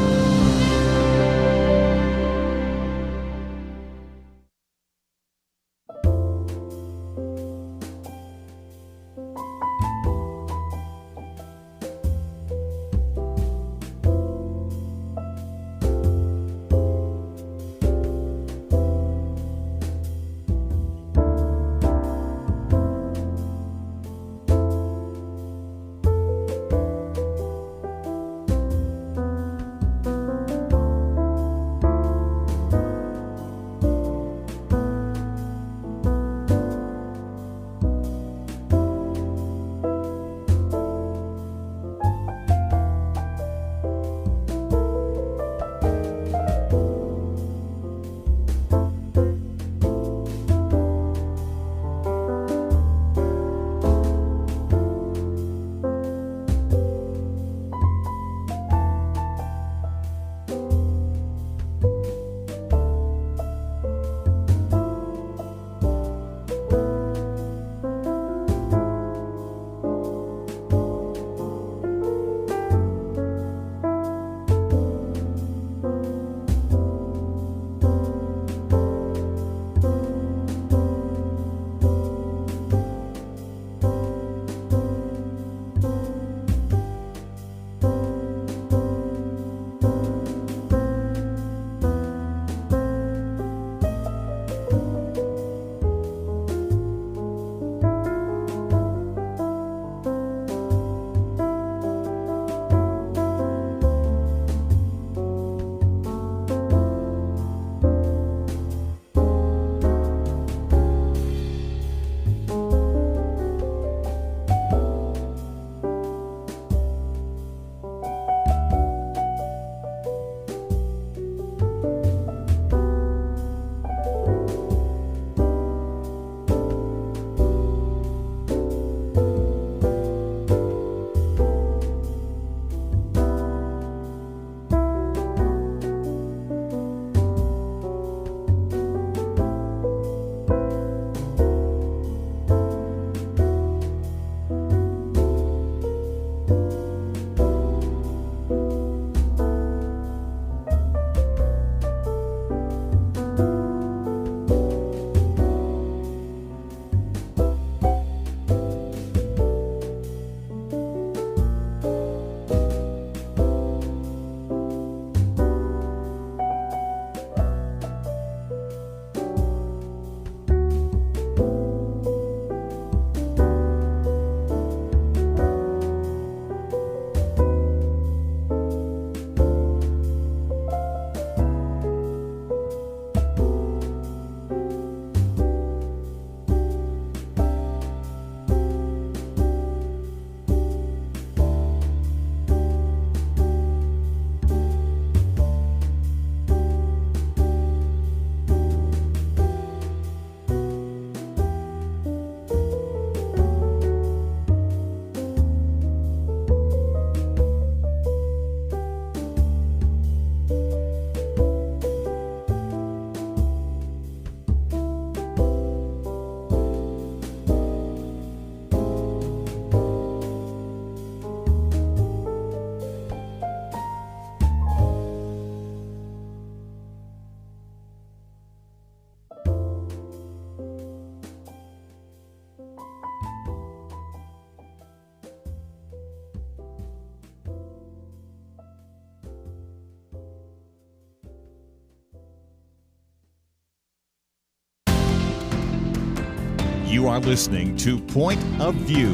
You are listening to Point of View.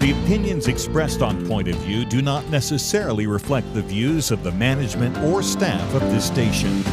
The opinions expressed on Point of View do not necessarily reflect the views of the management or staff of this station.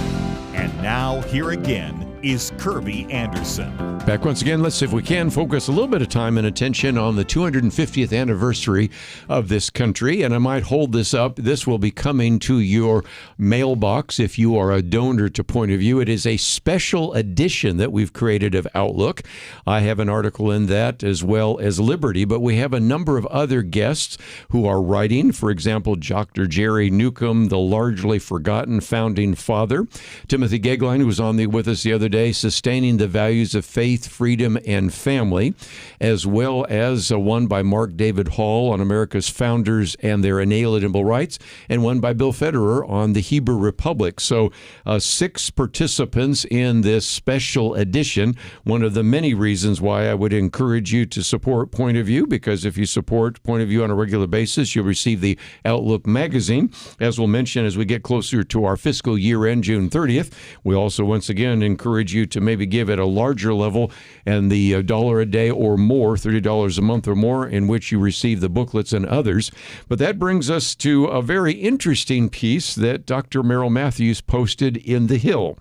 And now, here again is Kerby Anderson. Back once again, let's see if we can focus a little bit of time and attention on the 250th anniversary of this country. And I might hold this up. This will be coming to your mailbox if you are a donor to Point of View. It is a special edition that we've created of Outlook. I have an article in that as well as Liberty, but we have a number of other guests who are writing. For example, Dr. Jerry Newcomb, the largely forgotten founding father. Timothy Gegline, who was with us the other day, Sustaining the Values of Faith, Freedom, and Family, as well as one by Mark David Hall on America's founders and their inalienable rights, and one by Bill Federer on the Hebrew Republic. So 6 participants in this special edition. One of the many reasons why I would encourage you to support Point of View, because if you support Point of View on a regular basis, you'll receive the Outlook magazine. As we'll mention as we get closer to our fiscal year end, June 30th, we also once again encourage you to maybe give at a larger level, and the $1 a day or more, $30 a month or more, in which you receive the booklets and others. But that brings us to a very interesting piece that Dr. Merrill Matthews posted in The Hill.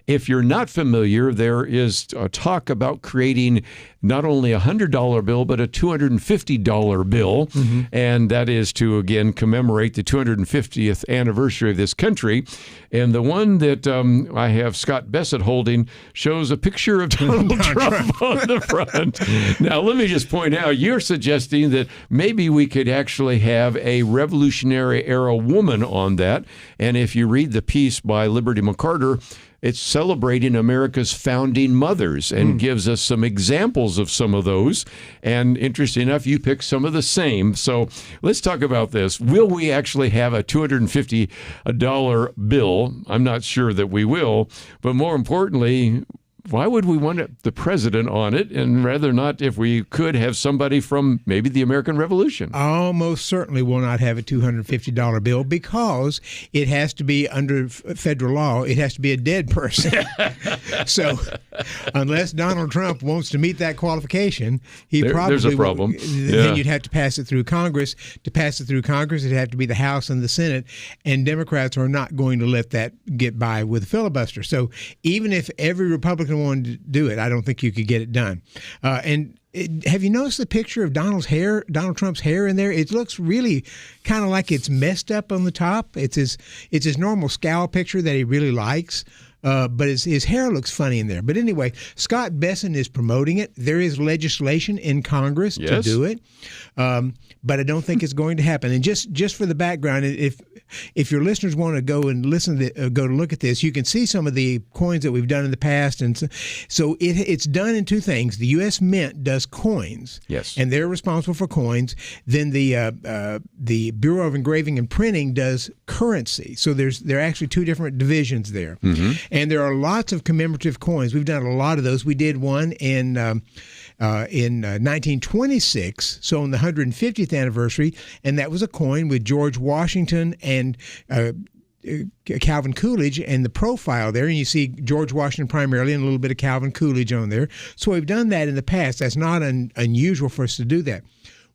If you're not familiar, there is a talk about creating not only a $100 bill, but a $250 bill. Mm-hmm. And that is to, again, commemorate the 250th anniversary of this country. And the one that I have Scott Bessett holding shows a picture of Donald Trump on the front. Now, let me just point out, you're suggesting that maybe we could actually have a Revolutionary Era woman on that. And if you read the piece by Liberty McCarter, it's celebrating America's founding mothers and gives us some examples of some of those. And interesting enough, you picked some of the same. So let's talk about this. Will we actually have a $250 bill? I'm not sure that we will. But more importantly, why would we want the president on it, and rather not, if we could, have somebody from maybe the American Revolution? Almost certainly will not have a $250 bill, because it has to be under federal law. It has to be a dead person. So unless Donald Trump wants to meet that qualification, there's a problem. Then you'd have to pass it through Congress. To pass it through Congress, it'd have to be the House and the Senate, and Democrats are not going to let that get by with a filibuster. So even if every Republican wanted to do it, I don't think you could get it done. Have you noticed the picture of Donald Trump's hair in there? It looks really kind of like it's messed up on the top. It's his normal scowl picture that he really likes. But his hair looks funny in there. But anyway, Scott Bessent is promoting it. There is legislation in Congress to do it, but I don't think it's going to happen. And just for the background, if your listeners want to go and go to look at this, you can see some of the coins that we've done in the past. And so it's done in 2 things. The U.S. Mint does coins, yes, and they're responsible for coins. Then the Bureau of Engraving and Printing does currency. So there are actually 2 different divisions there. Mm-hmm. And there are lots of commemorative coins. We've done a lot of those. We did one in 1926, so on the 150th anniversary, and that was a coin with George Washington and Calvin Coolidge and the profile there, and you see George Washington primarily and a little bit of Calvin Coolidge on there. So we've done that in the past. That's not unusual for us to do that.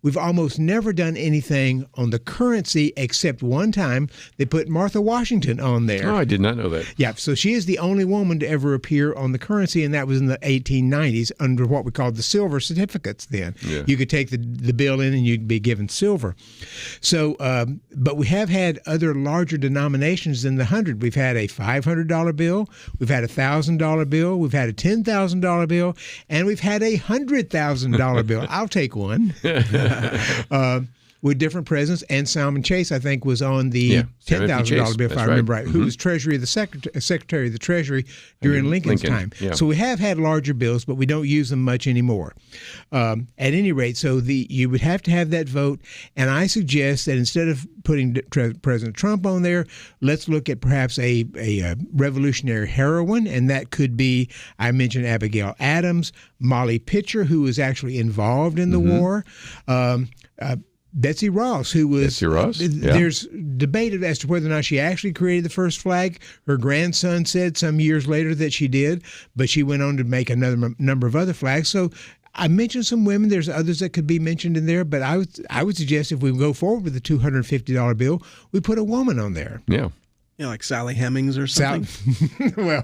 We've almost never done anything on the currency except one time they put Martha Washington on there. Oh, I did not know that. Yeah, so she is the only woman to ever appear on the currency, and that was in the 1890s under what we called the silver certificates then. Yeah. You could take the bill in and you'd be given silver. So, but we have had other larger denominations than the 100. We've had a $500 bill, we've had a $1,000 bill, we've had a $10,000 bill, and we've had a $100,000 bill. I'll take one. With different presidents, and Salmon Chase, I think, was on the $10,000 bill, if I remember right, who was Treasury of the Secretary of the Treasury during Lincoln's time. Yeah. So we have had larger bills, but we don't use them much anymore. At any rate, so you would have to have that vote, and I suggest that instead of putting President Trump on there, let's look at perhaps a revolutionary heroine, and that could be, I mentioned Abigail Adams, Molly Pitcher, who was actually involved in the war, Betsy Ross, who was... Betsy Ross, There's debate as to whether or not she actually created the first flag. Her grandson said some years later that she did, but she went on to make another number of other flags. So I mentioned some women. There's others that could be mentioned in there, but I would suggest if we go forward with the $250 bill, we put a woman on there. Yeah. Like Sally Hemings or something. Well,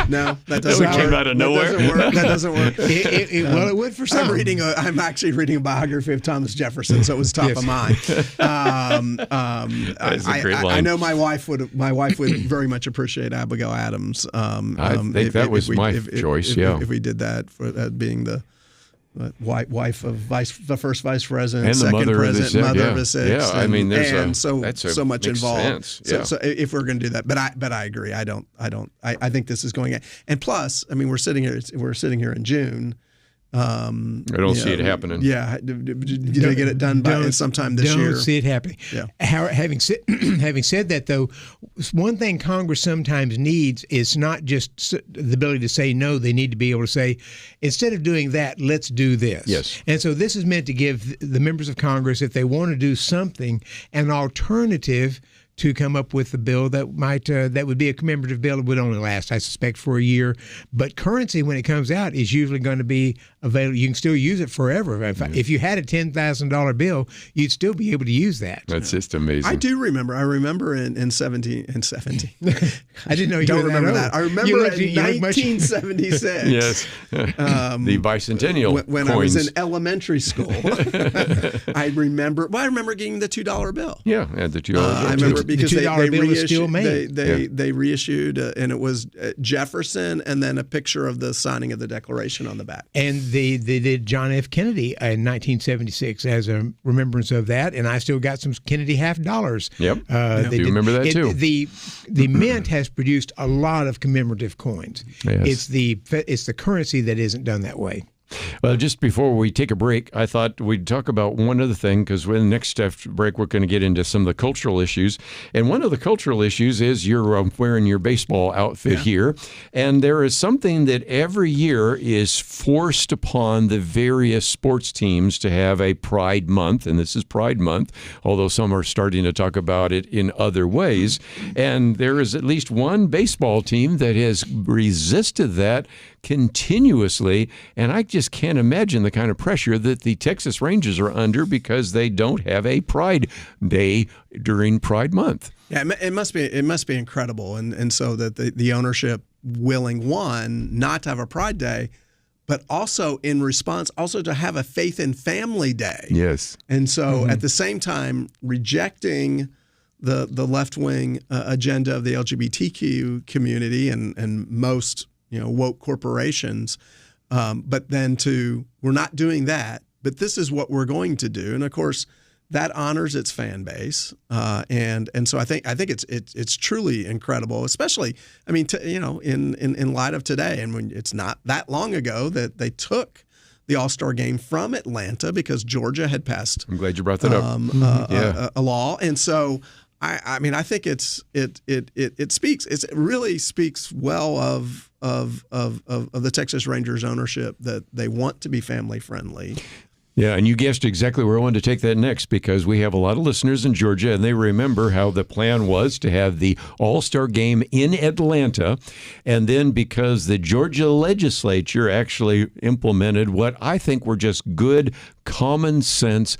no, that doesn't work. Came out of nowhere. That doesn't work. Well, it would for some. I'm actually reading a biography of Thomas Jefferson, so it was top of mind. That's a great line. I know my wife would very much appreciate Abigail Adams. I think that was my choice. If we did that for that being the wife of the first vice president, and the second mother president, of the mother of the six. Yeah, I mean, that's so much makes involved. Sense. Yeah. So if we're going to do that, but I agree. I think this is going. And plus, I mean, we're sitting here in June. I don't see it happening. Yeah, to get it done by sometime this year. Don't see it happening. Yeah. Having said that, though, one thing Congress sometimes needs is not just the ability to say no. They need to be able to say, instead of doing that, let's do this. Yes. And so this is meant to give the members of Congress, if they want to do something, an alternative to come up with a bill that might that would be a commemorative bill. It would only last, I suspect, for a year. But currency, when it comes out, is usually going to be available. You can still use it forever. If you had a $10,000 bill, you'd still be able to use that. That's just amazing. I do remember. I remember in 17. I didn't know you don't were remember that that. I remember in 1976. Yes, the bicentennial when coins. I was in elementary school. I remember getting the $2 bill. Yeah, and the $2 bill. I remember because the $2 bill is still made. They reissued, and it was Jefferson, and then a picture of the signing of the Declaration on the back. And they did John F. Kennedy in 1976 as a remembrance of that, and I still got some Kennedy $50. Yep, I do remember that too. The Mint has produced a lot of commemorative coins. Yes. It's the currency that isn't done that way. Well, just before we take a break, I thought we'd talk about one other thing, because when the next break, we're going to get into some of the cultural issues. And one of the cultural issues is you're wearing your baseball outfit here. And there is something that every year is forced upon the various sports teams to have a Pride Month. And this is Pride Month, although some are starting to talk about it in other ways. And there is at least one baseball team that has resisted that continuously, and I just can't imagine the kind of pressure that the Texas Rangers are under because they don't have a Pride Day during Pride Month. Yeah, it must be incredible, and so that the ownership willing, one, not to have a Pride Day, but also in response also to have a Faith and Family Day. Yes, and so at the same time rejecting the left wing agenda of the LGBTQ community and most woke corporations, but then we're not doing that, but this is what we're going to do, and of course that honors its fan base, and so I think it's truly incredible, especially in light of today, and when it's not that long ago that they took the All-Star game from Atlanta because Georgia had passed. I'm glad you brought that up. A law, and so. I mean, I think it really speaks well of the Texas Rangers ownership that they want to be family friendly. Yeah, and you guessed exactly where I wanted to take that next, because we have a lot of listeners in Georgia, and they remember how the plan was to have the All-Star game in Atlanta, and then because the Georgia legislature actually implemented what I think were just good common sense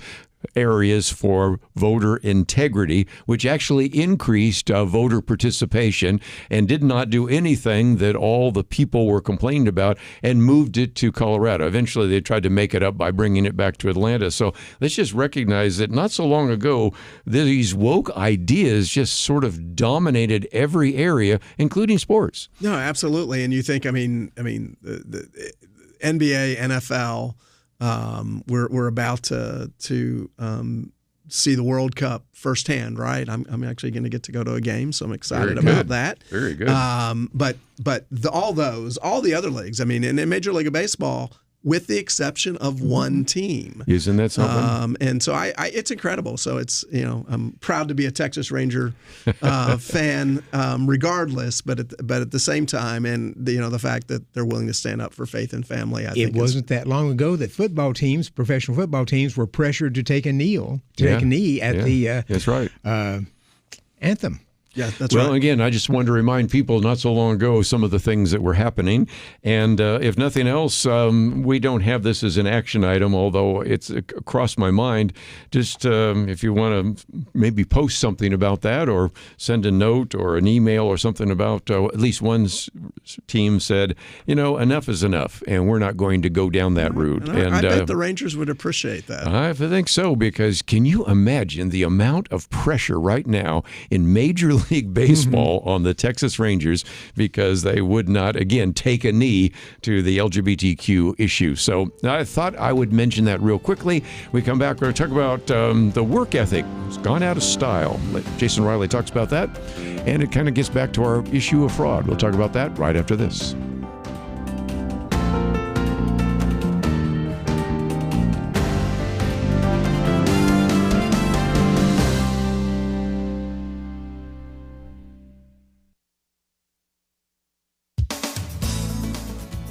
areas for voter integrity, which actually increased voter participation and did not do anything that all the people were complaining about, and moved it to Colorado. Eventually, they tried to make it up by bringing it back to Atlanta. So let's just recognize that not so long ago, these woke ideas just sort of dominated every area, including sports. No, absolutely. And you think, the NBA, NFL, we're about to see the World Cup firsthand, right? I'm actually going to get to go to a game, so I'm excited about that. Very good. But all the other leagues, in Major League Baseball, with the exception of one team. Isn't that something? And so it's incredible. So it's, I'm proud to be a Texas Ranger fan, regardless, but at the same time, and the fact that they're willing to stand up for faith and family. I think it wasn't that long ago that professional football teams were pressured to take a knee at the that's right. Anthem. Yeah, that's well, right. again, I just wanted to remind people not so long ago some of the things that were happening. And if nothing else, we don't have this as an action item, although it's crossed my mind. Just if you want to maybe post something about that or send a note or an email or something about at least one team said, enough is enough, and we're not going to go down that route. And I bet the Rangers would appreciate that. I think so, because can you imagine the amount of pressure right now in Major League Baseball on the Texas Rangers because they would not, again, take a knee to the LGBTQ issue. So I thought I would mention that real quickly. We come back, we're going to talk about the work ethic. It's gone out of style. Jason Riley talks about that, and it kind of gets back to our issue of fraud. We'll talk about that right after this.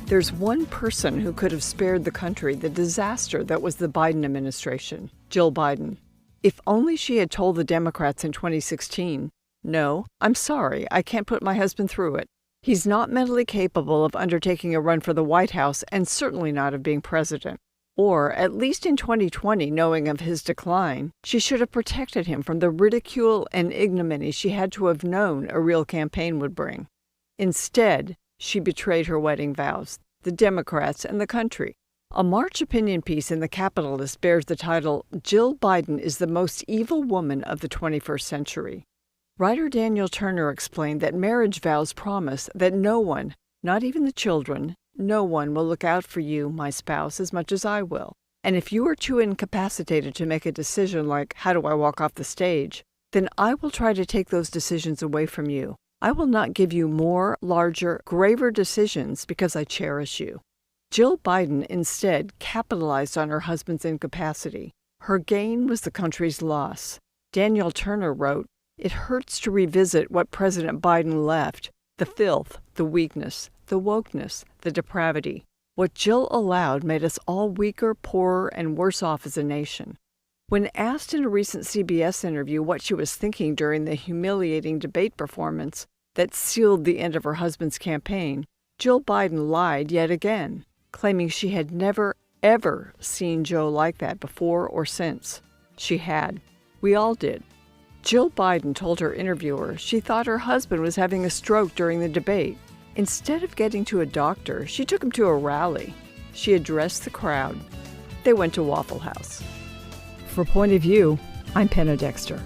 There's one person who could have spared the country the disaster that was the Biden administration, Jill Biden. If only she had told the Democrats in 2016, "No, I'm sorry, I can't put my husband through it. He's not mentally capable of undertaking a run for the White House and certainly not of being president." Or, at least in 2020, knowing of his decline, she should have protected him from the ridicule and ignominy she had to have known a real campaign would bring. Instead, she betrayed her wedding vows, the Democrats, and the country. A March opinion piece in The Capitalist bears the title, "Jill Biden is the Most Evil Woman of the 21st Century." Writer Daniel Turner explained that marriage vows promise that no one, not even the children, no one will look out for you, my spouse, as much as I will. And if you are too incapacitated to make a decision like, how do I walk off the stage, then I will try to take those decisions away from you. I will not give you more, larger, graver decisions because I cherish you. Jill Biden instead capitalized on her husband's incapacity. Her gain was the country's loss. Daniel Turner wrote, "It hurts to revisit what President Biden left, the filth, the weakness, the wokeness, the depravity. What Jill allowed made us all weaker, poorer, and worse off as a nation." When asked in a recent CBS interview what she was thinking during the humiliating debate performance that sealed the end of her husband's campaign, Jill Biden lied yet again, claiming she had never, ever seen Joe like that before or since. She had. We all did. Jill Biden told her interviewer she thought her husband was having a stroke during the debate. Instead of getting to a doctor, she took him to a rally. She addressed the crowd. They went to Waffle House. For Point of View, I'm Penna Dexter.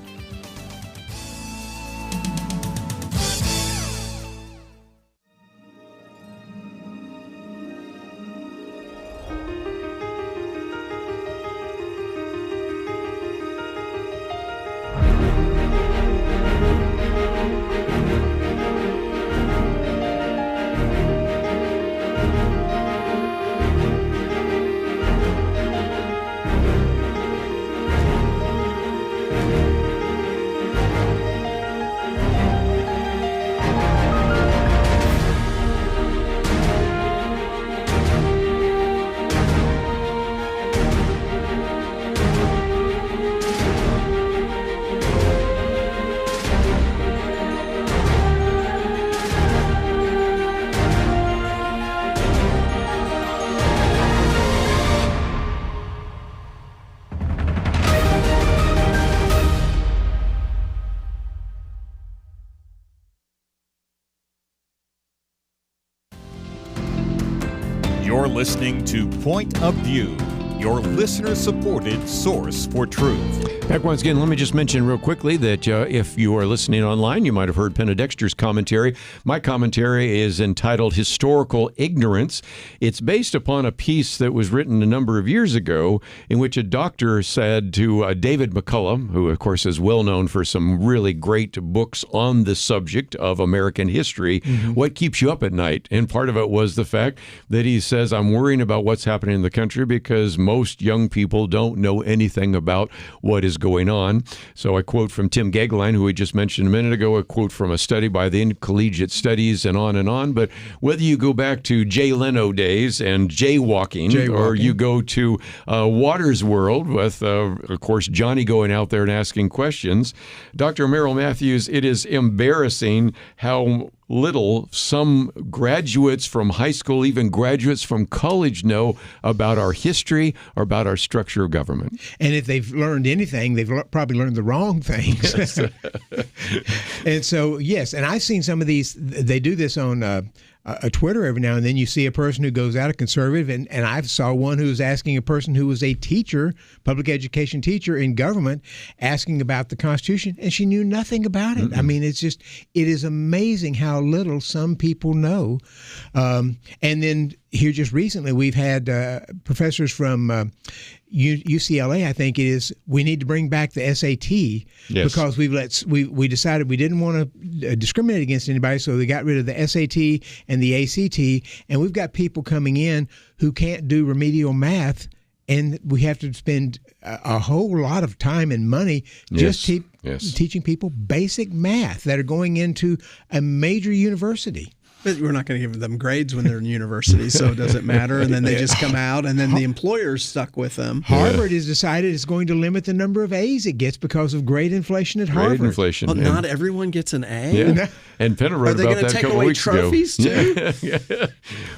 You're listening to Point of View, your listener-supported source for truth. Back once again, let me just mention real quickly that if you are listening online, you might have heard Penna Dexter's commentary. My commentary is entitled Historical Ignorance. It's based upon a piece that was written a number of years ago in which a doctor said to David McCullough, who of course is well known for some really great books on the subject of American history, what keeps you up at night? And part of it was the fact that he says, I'm worrying about what's happening in the country because most most young people don't know anything about what is going on. So I quote from Tim Gagline, who we just mentioned a minute ago, a quote from a study by the Intercollegiate Studies, and on and on. But whether you go back to Jay Leno days and jaywalking, or you go to Water's World with, of course, Johnny going out there and asking questions, Dr. Merrill Matthews, it is embarrassing how little some graduates from high school, even graduates from college, know about our history or about our structure of government. And if they've learned anything, they've probably learned the wrong things. And so, yes, and I've seen some of these, they do this on a Twitter every now and then. You see a person who goes out, a conservative, and I saw one who was asking a person who was a teacher, public education teacher in government, asking about the Constitution, and she knew nothing about it. I mean, it is amazing how little some people know. And then here just recently, we've had professors from UCLA, I think it is, we need to bring back the SAT because we decided we didn't want to discriminate against anybody, so they got rid of the SAT and the ACT, and we've got people coming in who can't do remedial math, and we have to spend a whole lot of time and money just teaching people basic math that are going into a major university. But we're not going to give them grades when they're in university, so it doesn't matter. And then they just come out, and then the employer's stuck with them. Harvard has decided it's going to limit the number of A's it gets because of grade inflation at Harvard. Grade inflation. Well, not everyone gets an A. Yeah. And Penna wrote about that a couple of weeks ago. Are they going to take away trophies, too?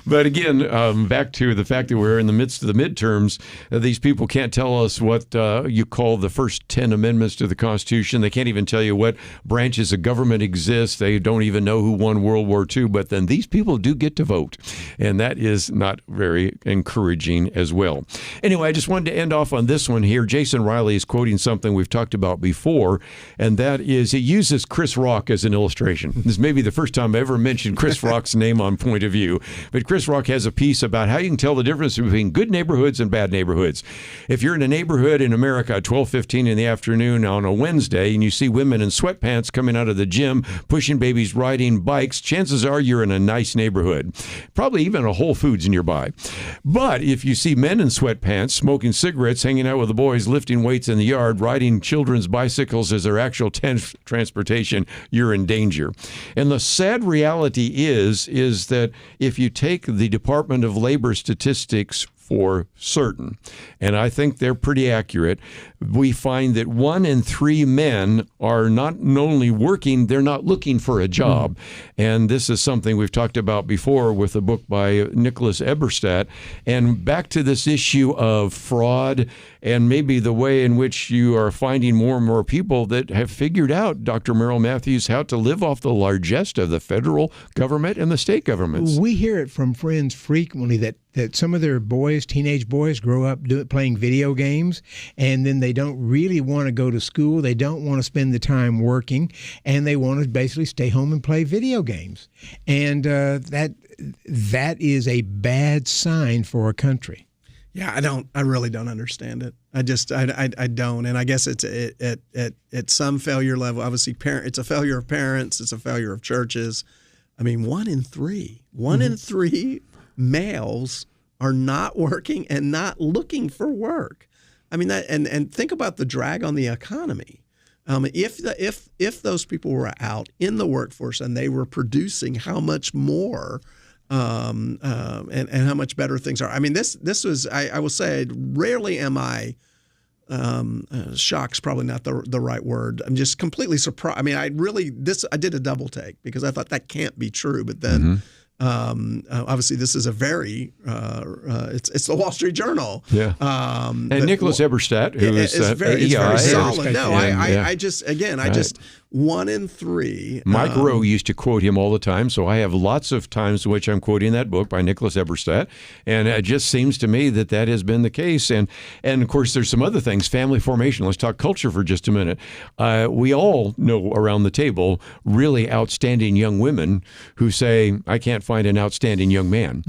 But again, back to the fact that we're in the midst of the midterms, these people can't tell us what you call the first 10 amendments to the Constitution. They can't even tell you what branches of government exist. They don't even know who won World War II. But then these people do get to vote, and that is not very encouraging as well. Anyway, I just wanted to end off on this one here. Jason Riley is quoting something we've talked about before, and that is he uses Chris Rock as an illustration. This may be the first time I ever mentioned Chris Rock's name on Point of View, but Chris Rock has a piece about how you can tell the difference between good neighborhoods and bad neighborhoods. If you're in a neighborhood in America at 12:15 in the afternoon on a Wednesday and you see women in sweatpants coming out of the gym, pushing babies, riding bikes, chances are you're in a nice neighborhood, probably even a Whole Foods nearby. But if you see men in sweatpants, smoking cigarettes, hanging out with the boys, lifting weights in the yard, riding children's bicycles as their actual transportation, you're in danger. And the sad reality is that if you take the Department of Labor statistics for certain, and I think they're pretty accurate, we find that 1 in 3 men are not only working, they're not looking for a job. And this is something we've talked about before with a book by Nicholas Eberstadt. And back to this issue of fraud and maybe the way in which you are finding more and more people that have figured out, Dr. Merrill Matthews, how to live off the largesse of the federal government and the state governments. We hear it from friends frequently that some of their boys, teenage boys, grow up playing video games, and then they don't really want to go to school. They don't want to spend the time working, and they want to basically stay home and play video games. And that is a bad sign for a country. Yeah, I really don't understand it. I don't. And I guess it's at some failure level. Obviously, it's a failure of parents. It's a failure of churches. I mean, 1 in 3 males are not working and not looking for work. I mean, that, and think about the drag on the economy. If those people were out in the workforce and they were producing, how much more and how much better things are. I mean, this was, I will say, rarely am I, shock's probably not the right word. I'm just completely surprised. I mean, I did a double take because I thought that can't be true. But then obviously this is a very, it's the Wall Street Journal. Yeah. And Nicholas Eberstadt, who is very solid. No, I just 1 in 3. Mike Rowe used to quote him all the time, so I have lots of times in which I'm quoting that book by Nicholas Eberstadt, and it just seems to me that has been the case. And of course, there's some other things, family formation. Let's talk culture for just a minute. We all know around the table really outstanding young women who say, I can't find an outstanding young man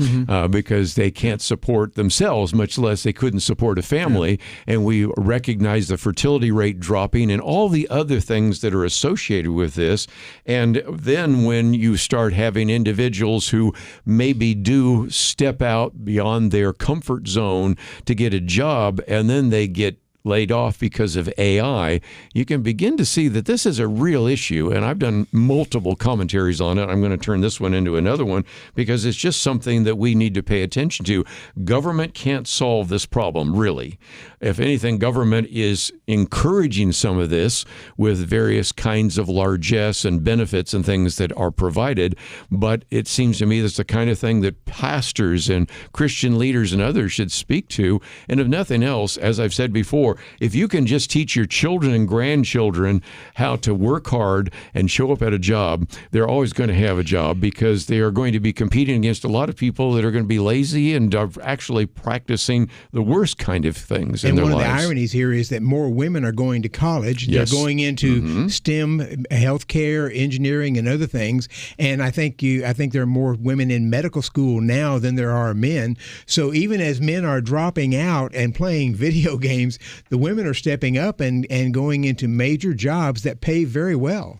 because they can't support themselves, much less they couldn't support a family. Yeah. And we recognize the fertility rate dropping and all the other things that are associated associated with this. And then when you start having individuals who maybe do step out beyond their comfort zone to get a job, and then they get laid off because of AI, you can begin to see that this is a real issue. And I've done multiple commentaries on it. I'm going to turn this one into another one because it's just something that we need to pay attention to. Government can't solve this problem, really. If anything, government is encouraging some of this with various kinds of largesse and benefits and things that are provided. But it seems to me that's the kind of thing that pastors and Christian leaders and others should speak to. And if nothing else, as I've said before, if you can just teach your children and grandchildren how to work hard and show up at a job, they're always going to have a job because they are going to be competing against a lot of people that are going to be lazy and are actually practicing the worst kind of things in their lives. And one of the ironies here is that more women are going to college. Yes. They're going into STEM, healthcare, engineering, and other things. And I think there are more women in medical school now than there are men. So even as men are dropping out and playing video games, the women are stepping up and going into major jobs that pay very well.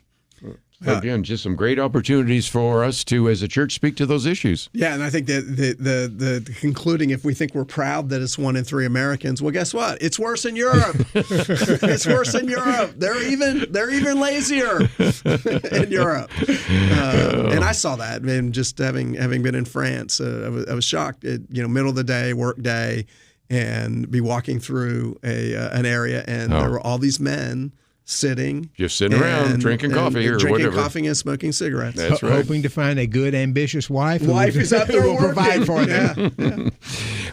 Again, just some great opportunities for us to, as a church, speak to those issues. Yeah, and I think that the concluding, if we think we're proud that it's 1 in 3 Americans, well, guess what? It's worse in Europe. It's worse in Europe. They're even lazier in Europe. And I saw that, and just having been in France, I was shocked. Middle of the day, work day, and be walking through an area, and there were all these men just sitting around drinking coffee or drinking whatever. Coffee and smoking cigarettes. That's right. Hoping to find a good, ambitious wife who's out there who will provide for them. Yeah.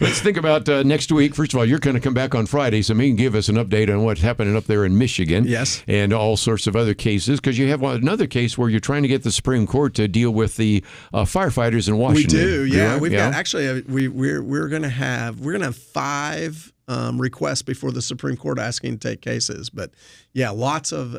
Let's think about next week. First of all, you're going to come back on Friday, so you can give us an update on what's happening up there in Michigan. Yes. And all sorts of other cases, because you have another case where you're trying to get the Supreme Court to deal with the firefighters in Washington. We do, yeah. Right? We've got actually we're going to have 5 requests before the Supreme Court asking to take cases. But yeah, lots of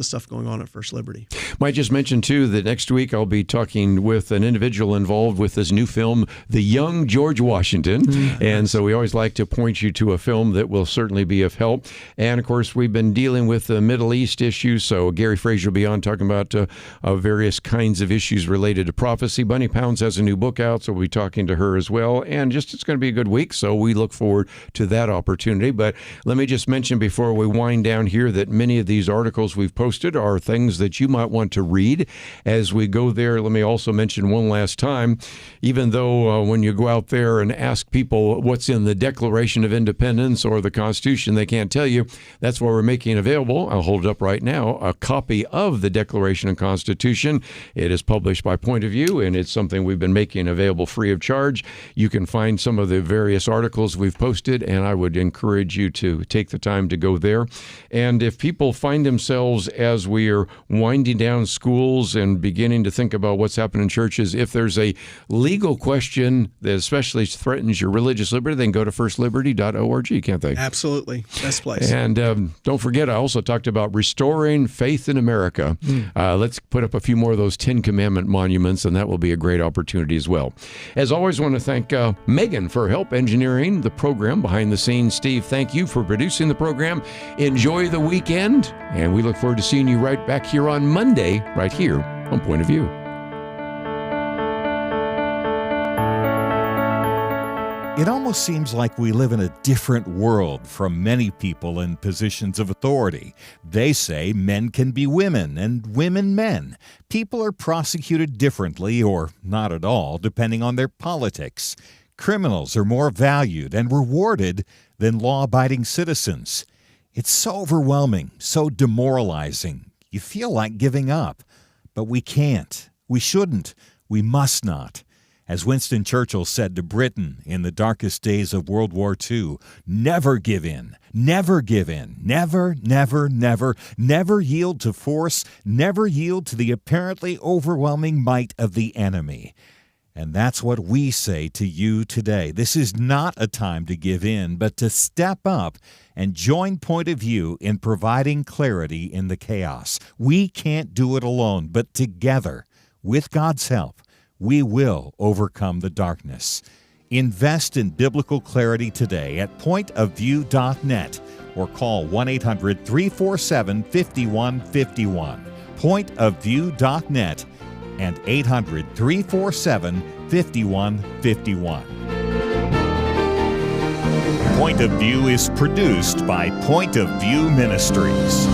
stuff going on at First Liberty. Might just mention too that next week I'll be talking with an individual involved with this new film, The Young George Washington. And so we always like to point you to a film that will certainly be of help. And of course, we've been dealing with the Middle East issues. So Gary Fraser will be on talking about various kinds of issues related to prophecy. Bunny Pounds has a new book out, so we'll be talking to her as well. And just it's going to be a good week. So we look forward to that opportunity. But let me just mention before we wind down here that many of these articles we've posted are things that you might want to read as we go there. Let me also mention one last time, even though when you go out there and ask people what's in the Declaration of Independence or the Constitution, they can't tell you. That's why we're making available, I'll hold it up right now, a copy of the Declaration and Constitution. It is published by Point of View, and it's something we've been making available free of charge. You can find some of the various articles we've posted, and I would encourage you to take the time to go there. And if people find themselves, as we are winding down schools and beginning to think about what's happening in churches, if there's a legal question that especially threatens your religious liberty, then go to firstliberty.org, can't they? Absolutely. Best place. And don't forget, I also talked about restoring faith in America. Let's put up a few more of those 10 Commandment monuments, and that will be a great opportunity as well. As always, I want to thank Megan for help engineering the program behind the scenes. Steve, thank you for producing the program. Enjoy the weekend, and we look forward to seeing you right back here on Monday, right here on Point of View. It almost seems like we live in a different world from many people in positions of authority. They say men can be women and women men. People are prosecuted differently or not at all, depending on their politics. Criminals are more valued and rewarded than law-abiding citizens. It's so overwhelming, so demoralizing. You feel like giving up. But we can't. We shouldn't. We must not. As Winston Churchill said to Britain in the darkest days of World War II, never give in. Never give in. Never, never, never, never yield to force. Never yield to the apparently overwhelming might of the enemy. And that's what we say to you today. This is not a time to give in, but to step up and join Point of View in providing clarity in the chaos. We can't do it alone, but together, with God's help, we will overcome the darkness. Invest in biblical clarity today at pointofview.net or call 1-800-347-5151. Pointofview.net and 800-347-5151. Point of View is produced by Point of View Ministries.